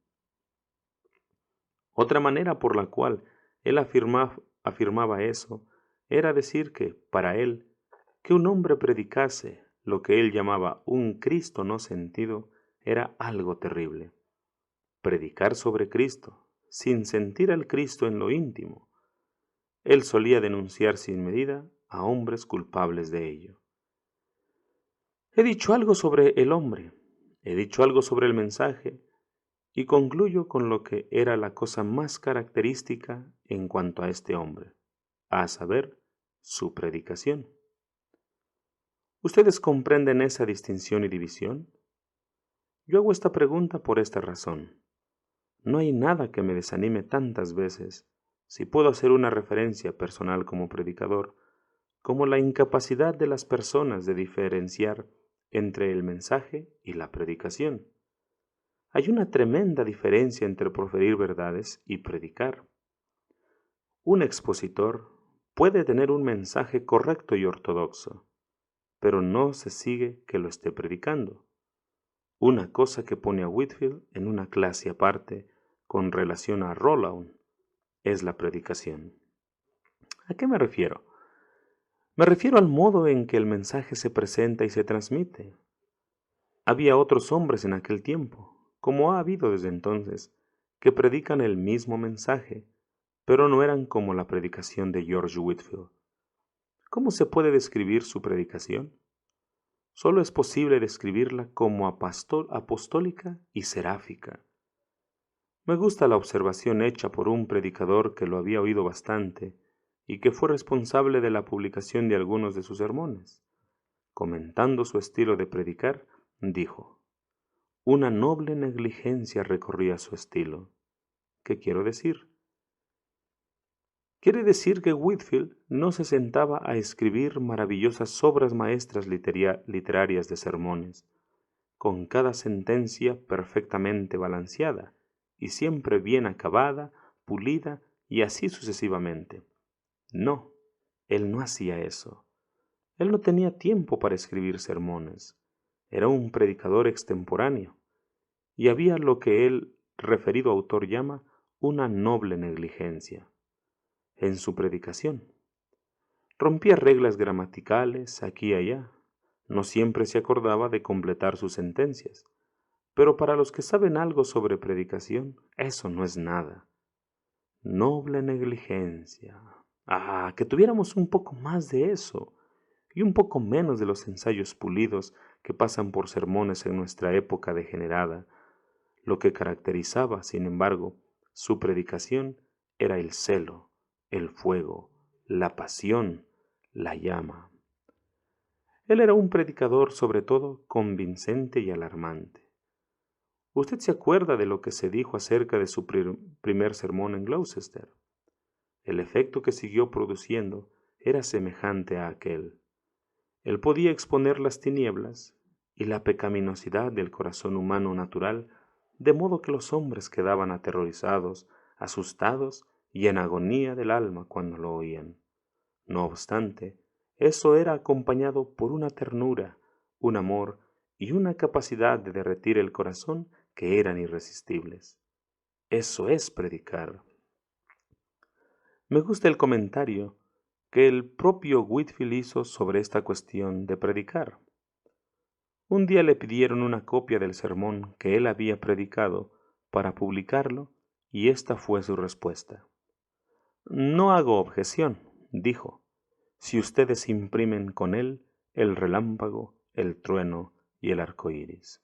S1: Otra manera por la cual él afirmaba eso era decir que, para él, que un hombre predicase lo que él llamaba un Cristo no sentido era algo terrible. Predicar sobre Cristo, sin sentir al Cristo en lo íntimo. Él solía denunciar sin medida a hombres culpables de ello. He dicho algo sobre el hombre, he dicho algo sobre el mensaje, y concluyo con lo que era la cosa más característica en cuanto a este hombre, a saber, su predicación. ¿Ustedes comprenden esa distinción y división? Yo hago esta pregunta por esta razón. No hay nada que me desanime tantas veces, si puedo hacer una referencia personal como predicador, como la incapacidad de las personas de diferenciar entre el mensaje y la predicación. Hay una tremenda diferencia entre proferir verdades y predicar. Un expositor puede tener un mensaje correcto y ortodoxo, pero no se sigue que lo esté predicando. Una cosa que pone a Whitefield en una clase aparte con relación a Rollown es la predicación. ¿A qué me refiero? Me refiero al modo en que el mensaje se presenta y se transmite. Había otros hombres en aquel tiempo, como ha habido desde entonces, que predican el mismo mensaje, pero no eran como la predicación de George Whitefield. ¿Cómo se puede describir su predicación? Solo es posible describirla como apostólica y seráfica. Me gusta la observación hecha por un predicador que lo había oído bastante y que fue responsable de la publicación de algunos de sus sermones. Comentando su estilo de predicar, dijo: una noble negligencia recorría su estilo. ¿Qué quiero decir? Quiere decir que Whitefield no se sentaba a escribir maravillosas obras maestras literarias de sermones, con cada sentencia perfectamente balanceada y siempre bien acabada, pulida y así sucesivamente. No, él no hacía eso. Él no tenía tiempo para escribir sermones. Era un predicador extemporáneo, y había lo que el referido autor llama una noble negligencia en su predicación. Rompía reglas gramaticales aquí y allá. No siempre se acordaba de completar sus sentencias. Pero para los que saben algo sobre predicación, eso no es nada. Noble negligencia. Ah, que tuviéramos un poco más de eso, y un poco menos de los ensayos pulidos que pasan por sermones en nuestra época degenerada. Lo que caracterizaba, sin embargo, su predicación era el celo, el fuego, la pasión, la llama. Él era un predicador sobre todo convincente y alarmante. Usted se acuerda de lo que se dijo acerca de su primer sermón en Gloucester. El efecto que siguió produciendo era semejante a aquel. Él podía exponer las tinieblas y la pecaminosidad del corazón humano natural, de modo que los hombres quedaban aterrorizados, asustados y en agonía del alma cuando lo oían. No obstante, eso era acompañado por una ternura, un amor y una capacidad de derretir el corazón que eran irresistibles. Eso es predicar. Me gusta el comentario que el propio Whitefield hizo sobre esta cuestión de predicar. Un día le pidieron una copia del sermón que él había predicado para publicarlo, y esta fue su respuesta. No hago objeción, dijo, si ustedes imprimen con él el relámpago, el trueno y el arco iris.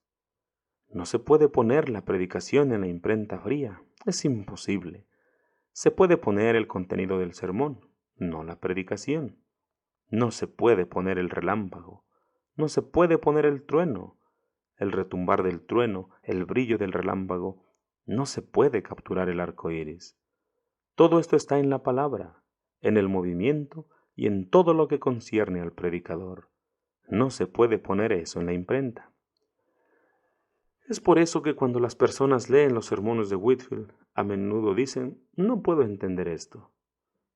S1: No se puede poner la predicación en la imprenta fría, es imposible. Se puede poner el contenido del sermón, no la predicación. No se puede poner el relámpago, no se puede poner el trueno, el retumbar del trueno, el brillo del relámpago, no se puede capturar el arco iris. Todo esto está en la palabra, en el movimiento y en todo lo que concierne al predicador. No se puede poner eso en la imprenta. Es por eso que cuando las personas leen los sermones de Whitefield, a menudo dicen: no puedo entender esto.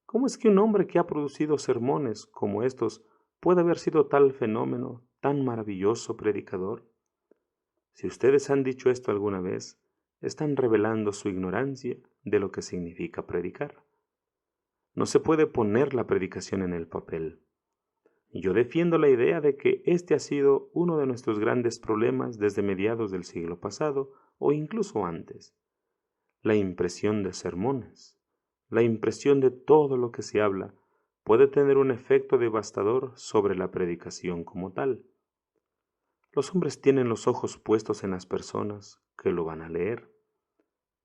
S1: ¿Cómo es que un hombre que ha producido sermones como estos puede haber sido tal fenómeno, tan maravilloso predicador? Si ustedes han dicho esto alguna vez, están revelando su ignorancia de lo que significa predicar. No se puede poner la predicación en el papel. Yo defiendo la idea de que este ha sido uno de nuestros grandes problemas desde mediados del siglo pasado o incluso antes. La impresión de sermones, la impresión de todo lo que se habla, puede tener un efecto devastador sobre la predicación como tal. Los hombres tienen los ojos puestos en las personas que lo van a leer,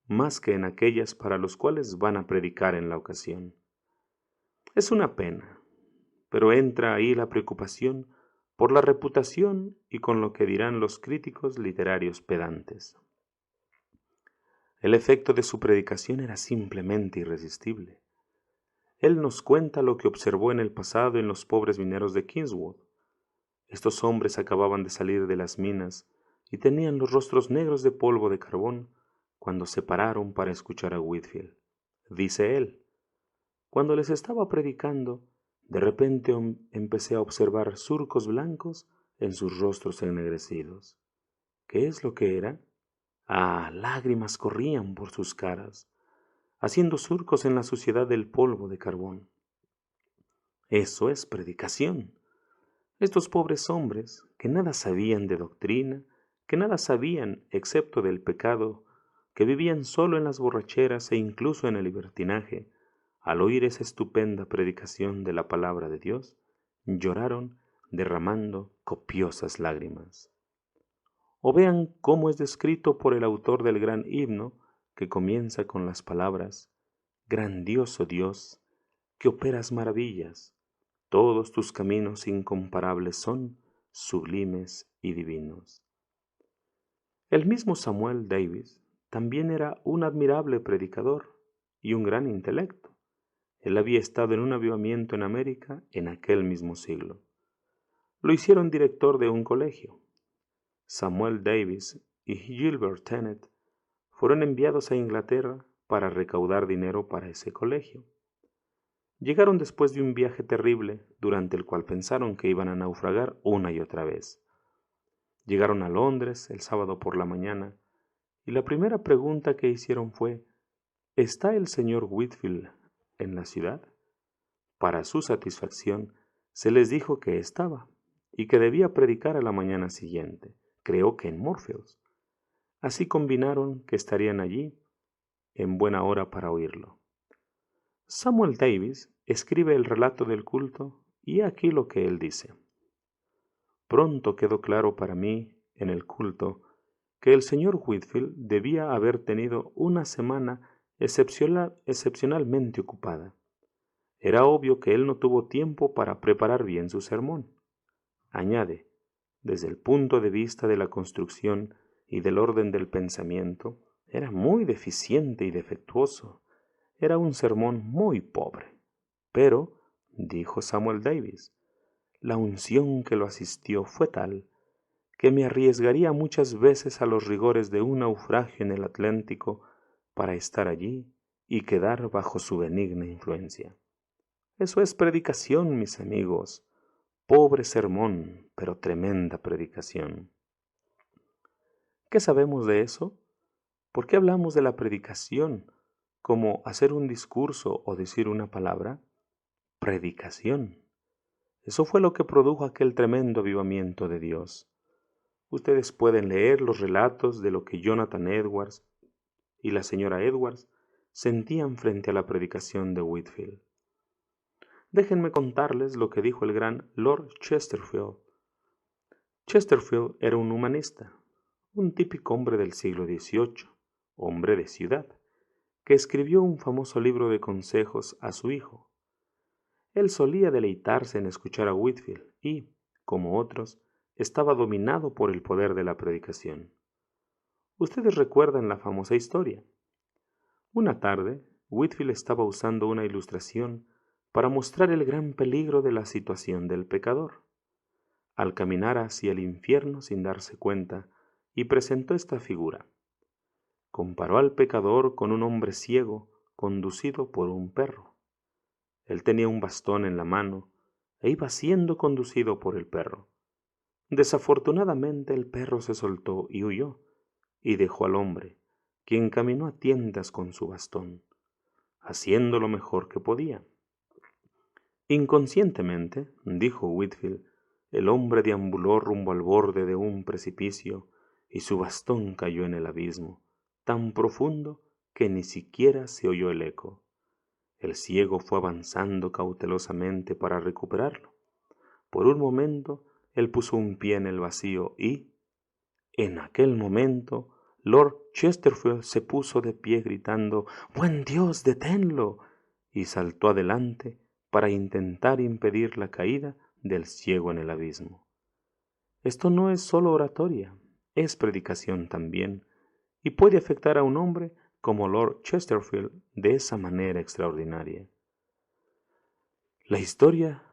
S1: más que en aquellas para los cuales van a predicar en la ocasión. Es una pena, pero entra ahí la preocupación por la reputación y con lo que dirán los críticos literarios pedantes. El efecto de su predicación era simplemente irresistible. Él nos cuenta lo que observó en el pasado en los pobres mineros de Kingswood. Estos hombres acababan de salir de las minas y tenían los rostros negros de polvo de carbón cuando se pararon para escuchar a Whitefield. Dice él: cuando les estaba predicando, de repente empecé a observar surcos blancos en sus rostros ennegrecidos. ¿Qué es lo que era? Lágrimas corrían por sus caras, haciendo surcos en la suciedad del polvo de carbón. Eso es predicación. Estos pobres hombres, que nada sabían de doctrina, que nada sabían excepto del pecado, que vivían solo en las borracheras e incluso en el libertinaje, al oír esa estupenda predicación de la palabra de Dios, lloraron derramando copiosas lágrimas. O vean cómo es descrito por el autor del gran himno que comienza con las palabras: grandioso Dios, que operas maravillas, todos tus caminos incomparables son, sublimes y divinos. El mismo Samuel Davis también era un admirable predicador y un gran intelecto. Él había estado en un avivamiento en América en aquel mismo siglo. Lo hicieron director de un colegio. Samuel Davis y Gilbert Tennent fueron enviados a Inglaterra para recaudar dinero para ese colegio. Llegaron después de un viaje terrible durante el cual pensaron que iban a naufragar una y otra vez. Llegaron a Londres el sábado por la mañana y la primera pregunta que hicieron fue: ¿está el señor Whitefield en la ciudad? Para su satisfacción, se les dijo que estaba y que debía predicar a la mañana siguiente, creo que en Moorfields. Así combinaron que estarían allí en buena hora para oírlo. Samuel Davis escribe el relato del culto y aquí lo que él dice: pronto quedó claro para mí en el culto que el señor Whitefield debía haber tenido una semana excepcionalmente ocupada. Era obvio que él no tuvo tiempo para preparar bien su sermón. Añade: desde el punto de vista de la construcción y del orden del pensamiento, era muy deficiente y defectuoso. Era un sermón muy pobre. Pero, dijo Samuel Davis, la unción que lo asistió fue tal que me arriesgaría muchas veces a los rigores de un naufragio en el Atlántico para estar allí y quedar bajo su benigna influencia. Eso es predicación, mis amigos. Pobre sermón, pero tremenda predicación. ¿Qué sabemos de eso? ¿Por qué hablamos de la predicación como hacer un discurso o decir una palabra? Predicación. Eso fue lo que produjo aquel tremendo avivamiento de Dios. Ustedes pueden leer los relatos de lo que Jonathan Edwards y la señora Edwards sentían frente a la predicación de Whitefield. Déjenme contarles lo que dijo el gran Lord Chesterfield. Chesterfield era un humanista, un típico hombre del siglo XVIII, hombre de ciudad, que escribió un famoso libro de consejos a su hijo. Él solía deleitarse en escuchar a Whitefield y, como otros, estaba dominado por el poder de la predicación. Ustedes recuerdan la famosa historia. Una tarde, Whitefield estaba usando una ilustración para mostrar el gran peligro de la situación del pecador. Al caminar hacia el infierno sin darse cuenta, y presentó esta figura. Comparó al pecador con un hombre ciego conducido por un perro. Él tenía un bastón en la mano e iba siendo conducido por el perro. Desafortunadamente el perro se soltó y huyó, y dejó al hombre, quien caminó a tientas con su bastón, haciendo lo mejor que podía. Inconscientemente, dijo Whitefield, el hombre deambuló rumbo al borde de un precipicio y su bastón cayó en el abismo, tan profundo que ni siquiera se oyó el eco. El ciego fue avanzando cautelosamente para recuperarlo. Por un momento él puso un pie en el vacío y, en aquel momento, Lord Chesterfield se puso de pie gritando «¡Buen Dios, deténlo!» y saltó adelante para intentar impedir la caída del ciego en el abismo. Esto no es solo oratoria, es predicación también, y puede afectar a un hombre como Lord Chesterfield de esa manera extraordinaria. La historia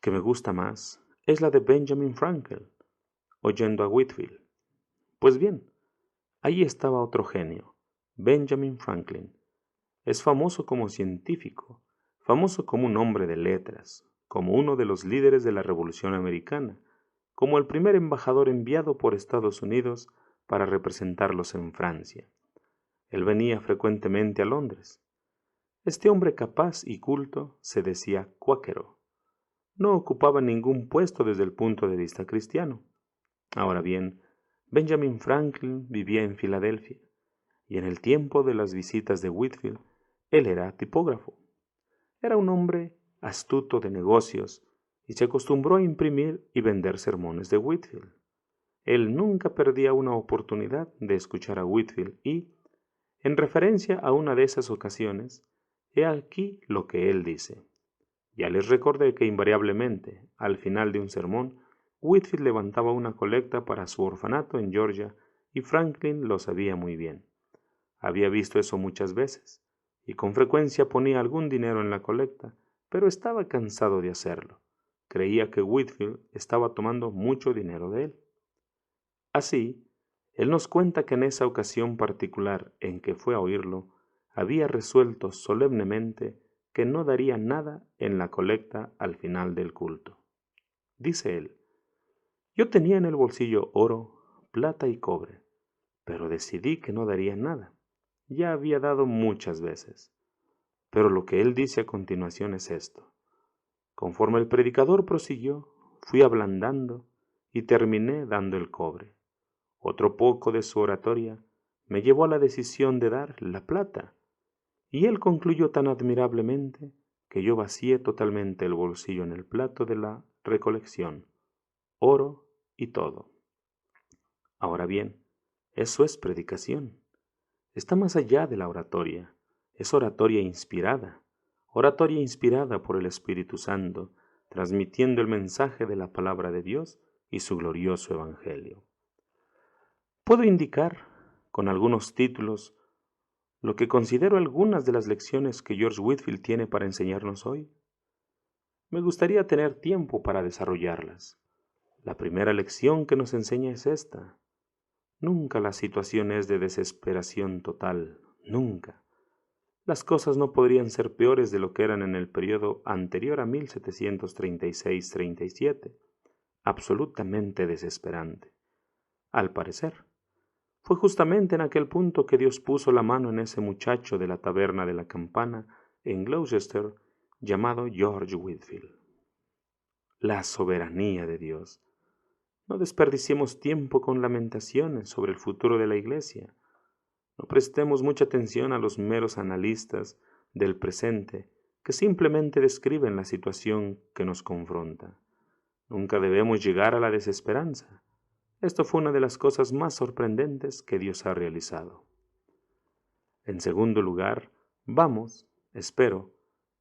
S1: que me gusta más es la de Benjamin Franklin, oyendo a Whitefield. Pues bien, ahí estaba otro genio, Benjamin Franklin. Es famoso como científico, famoso como un hombre de letras, como uno de los líderes de la Revolución Americana, como el primer embajador enviado por Estados Unidos para representarlos en Francia. Él venía frecuentemente a Londres. Este hombre capaz y culto se decía cuáquero. No ocupaba ningún puesto desde el punto de vista cristiano. Ahora bien, Benjamin Franklin vivía en Filadelfia, y en el tiempo de las visitas de Whitefield, él era tipógrafo. Era un hombre astuto de negocios y se acostumbró a imprimir y vender sermones de Whitefield. Él nunca perdía una oportunidad de escuchar a Whitefield y, en referencia a una de esas ocasiones, he aquí lo que él dice. Ya les recordé que invariablemente, al final de un sermón, Whitefield levantaba una colecta para su orfanato en Georgia y Franklin lo sabía muy bien. Había visto eso muchas veces y con frecuencia ponía algún dinero en la colecta, pero estaba cansado de hacerlo. Creía que Whitefield estaba tomando mucho dinero de él. Así, él nos cuenta que en esa ocasión particular en que fue a oírlo, había resuelto solemnemente que no daría nada en la colecta al final del culto. Dice él, yo tenía en el bolsillo oro, plata y cobre, pero decidí que no daría nada. Ya había dado muchas veces. Pero lo que él dice a continuación es esto. Conforme el predicador prosiguió, fui ablandando y terminé dando el cobre. Otro poco de su oratoria me llevó a la decisión de dar la plata, y él concluyó tan admirablemente que yo vacié totalmente el bolsillo en el plato de la recolección, oro y todo. Ahora bien, eso es predicación. Está más allá de la oratoria. Es oratoria inspirada por el Espíritu Santo, transmitiendo el mensaje de la palabra de Dios y su glorioso Evangelio. Puedo indicar, con algunos títulos, lo que considero algunas de las lecciones que George Whitefield tiene para enseñarnos hoy. Me gustaría tener tiempo para desarrollarlas. La primera lección que nos enseña es esta. Nunca la situación es de desesperación total, nunca. Las cosas no podrían ser peores de lo que eran en el periodo anterior a 1736-37, absolutamente desesperante. Al parecer, fue justamente en aquel punto que Dios puso la mano en ese muchacho de la taberna de la campana en Gloucester llamado George Whitefield. La soberanía de Dios. No desperdiciemos tiempo con lamentaciones sobre el futuro de la Iglesia. No prestemos mucha atención a los meros analistas del presente que simplemente describen la situación que nos confronta. Nunca debemos llegar a la desesperanza. Esto fue una de las cosas más sorprendentes que Dios ha realizado. En segundo lugar, vamos, espero,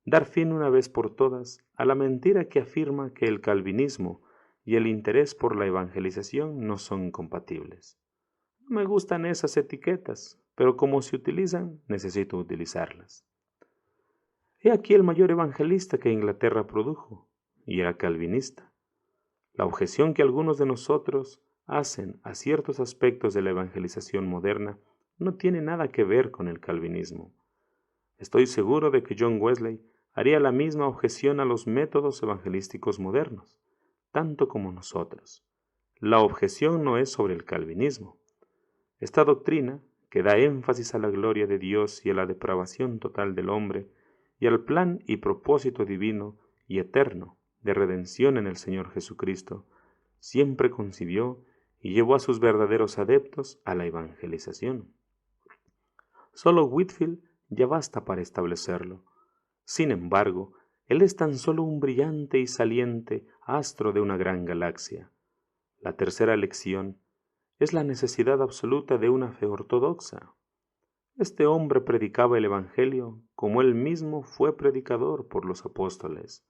S1: dar fin una vez por todas a la mentira que afirma que el calvinismo y el interés por la evangelización no son compatibles. No me gustan esas etiquetas, pero como se utilizan, necesito utilizarlas. He aquí el mayor evangelista que Inglaterra produjo, y era calvinista. La objeción que algunos de nosotros hacen a ciertos aspectos de la evangelización moderna no tiene nada que ver con el calvinismo. Estoy seguro de que John Wesley haría la misma objeción a los métodos evangelísticos modernos, tanto como nosotros. La objeción no es sobre el calvinismo. Esta doctrina, que da énfasis a la gloria de Dios y a la depravación total del hombre, y al plan y propósito divino y eterno de redención en el Señor Jesucristo, siempre concibió y llevó a sus verdaderos adeptos a la evangelización. Solo Whitefield ya basta para establecerlo. Sin embargo, Él es tan solo un brillante y saliente astro de una gran galaxia. La tercera lección es la necesidad absoluta de una fe ortodoxa. Este hombre predicaba el Evangelio como él mismo fue predicador por los apóstoles,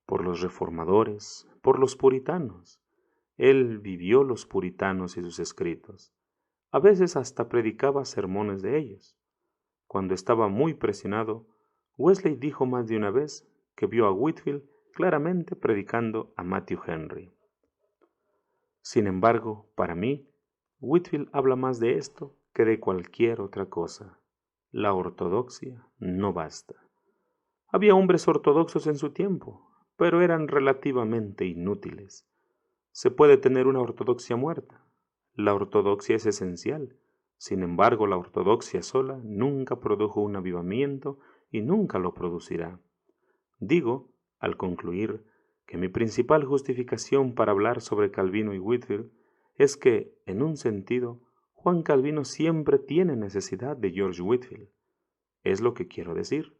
S1: por los reformadores, por los puritanos. Él vivió los puritanos y sus escritos. A veces hasta predicaba sermones de ellos. Cuando estaba muy presionado, Wesley dijo más de una vez que vio a Whitefield claramente predicando a Matthew Henry. Sin embargo, para mí, Whitefield habla más de esto que de cualquier otra cosa. La ortodoxia no basta. Había hombres ortodoxos en su tiempo, pero eran relativamente inútiles. Se puede tener una ortodoxia muerta. La ortodoxia es esencial. Sin embargo, la ortodoxia sola nunca produjo un avivamiento y nunca lo producirá. Digo, al concluir, que mi principal justificación para hablar sobre Calvino y Whitefield es que, en un sentido, Juan Calvino siempre tiene necesidad de George Whitefield. Es lo que quiero decir.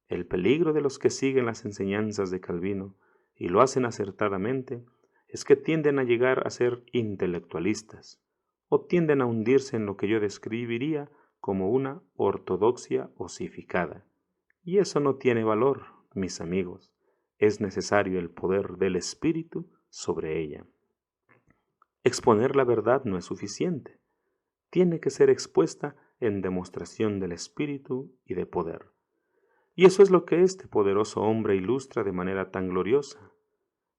S1: El peligro de los que siguen las enseñanzas de Calvino y lo hacen acertadamente es que tienden a llegar a ser intelectualistas o tienden a hundirse en lo que yo describiría como una ortodoxia osificada. Y eso no tiene valor, mis amigos. Es necesario el poder del Espíritu sobre ella. Exponer la verdad no es suficiente. Tiene que ser expuesta en demostración del Espíritu y de poder. Y eso es lo que este poderoso hombre ilustra de manera tan gloriosa.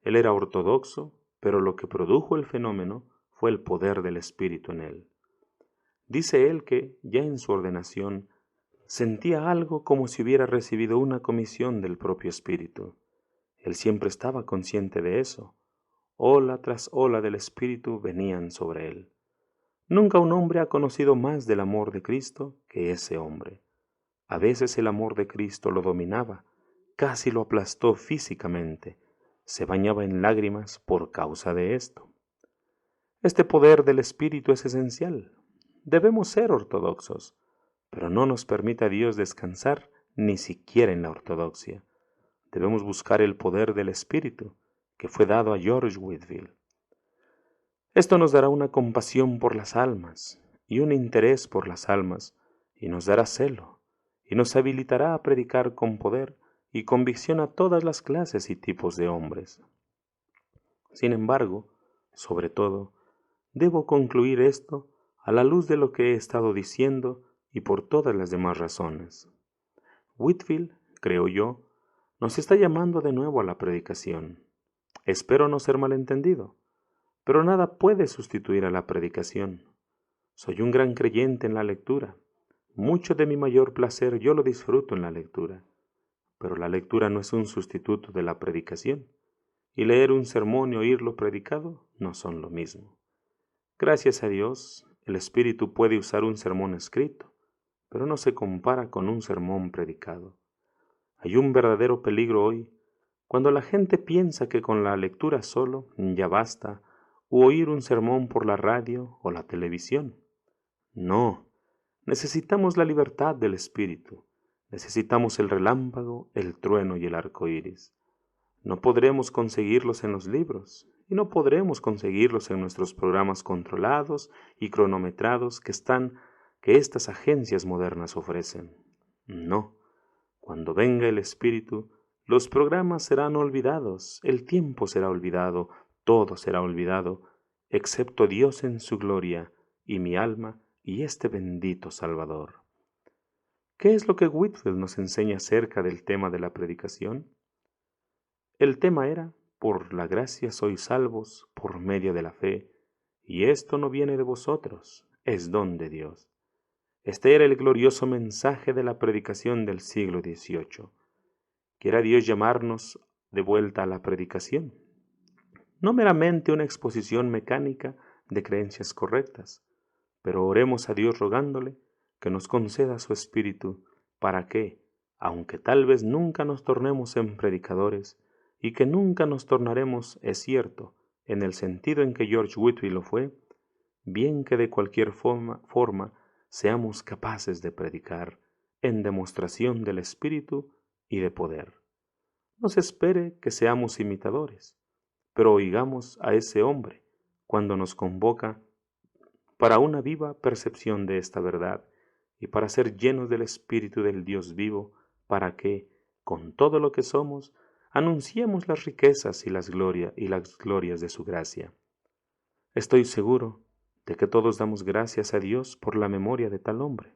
S1: Él era ortodoxo, pero lo que produjo el fenómeno fue el poder del Espíritu en él. Dice él que, ya en su ordenación, sentía algo como si hubiera recibido una comisión del propio Espíritu. Él siempre estaba consciente de eso. Ola tras ola del Espíritu venían sobre él. Nunca un hombre ha conocido más del amor de Cristo que ese hombre. A veces el amor de Cristo lo dominaba, casi lo aplastó físicamente. Se bañaba en lágrimas por causa de esto. Este poder del Espíritu es esencial. Debemos ser ortodoxos, pero no nos permite a Dios descansar ni siquiera en la ortodoxia. Debemos buscar el poder del Espíritu que fue dado a George Whitefield. Esto nos dará una compasión por las almas y un interés por las almas, y nos dará celo, y nos habilitará a predicar con poder y convicción a todas las clases y tipos de hombres. Sin embargo, sobre todo, debo concluir esto a la luz de lo que he estado diciendo y por todas las demás razones. Whitefield, creo yo, nos está llamando de nuevo a la predicación. Espero no ser malentendido, pero nada puede sustituir a la predicación. Soy un gran creyente en la lectura. Mucho de mi mayor placer yo lo disfruto en la lectura, pero la lectura no es un sustituto de la predicación, y leer un sermón y oírlo predicado no son lo mismo. Gracias a Dios, el Espíritu puede usar un sermón escrito, pero no se compara con un sermón predicado. Hay un verdadero peligro hoy cuando la gente piensa que con la lectura solo ya basta, u oír un sermón por la radio o la televisión. No, necesitamos la libertad del Espíritu, necesitamos el relámpago, el trueno y el arco iris. No podremos conseguirlos en los libros, y no podremos conseguirlos en nuestros programas controlados y cronometrados que estas agencias modernas ofrecen. No, cuando venga el Espíritu, los programas serán olvidados, el tiempo será olvidado, todo será olvidado, excepto Dios en su gloria, y mi alma, y este bendito Salvador. ¿Qué es lo que Whitefield nos enseña acerca del tema de la predicación? El tema era, por la gracia sois salvos por medio de la fe, y esto no viene de vosotros, es don de Dios. Este era el glorioso mensaje de la predicación del siglo XVIII. Quiera Dios llamarnos de vuelta a la predicación. No meramente una exposición mecánica de creencias correctas, pero oremos a Dios rogándole que nos conceda su Espíritu para que, aunque tal vez nunca nos tornemos en predicadores, y que nunca nos tornaremos, es cierto, en el sentido en que George Whitefield lo fue, bien que de cualquier forma seamos capaces de predicar en demostración del Espíritu y de poder. No se espere que seamos imitadores, pero oigamos a ese hombre cuando nos convoca para una viva percepción de esta verdad y para ser llenos del Espíritu del Dios vivo, para que, con todo lo que somos, anunciemos las riquezas y las glorias de su gracia. Estoy seguro de que todos damos gracias a Dios por la memoria de tal hombre.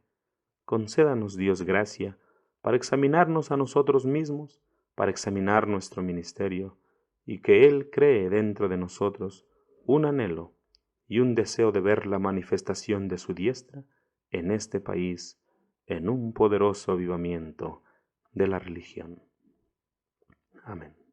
S1: Concédanos, Dios, gracia para examinarnos a nosotros mismos, para examinar nuestro ministerio, y que Él cree dentro de nosotros un anhelo y un deseo de ver la manifestación de su diestra en este país, en un poderoso avivamiento de la religión. Amén.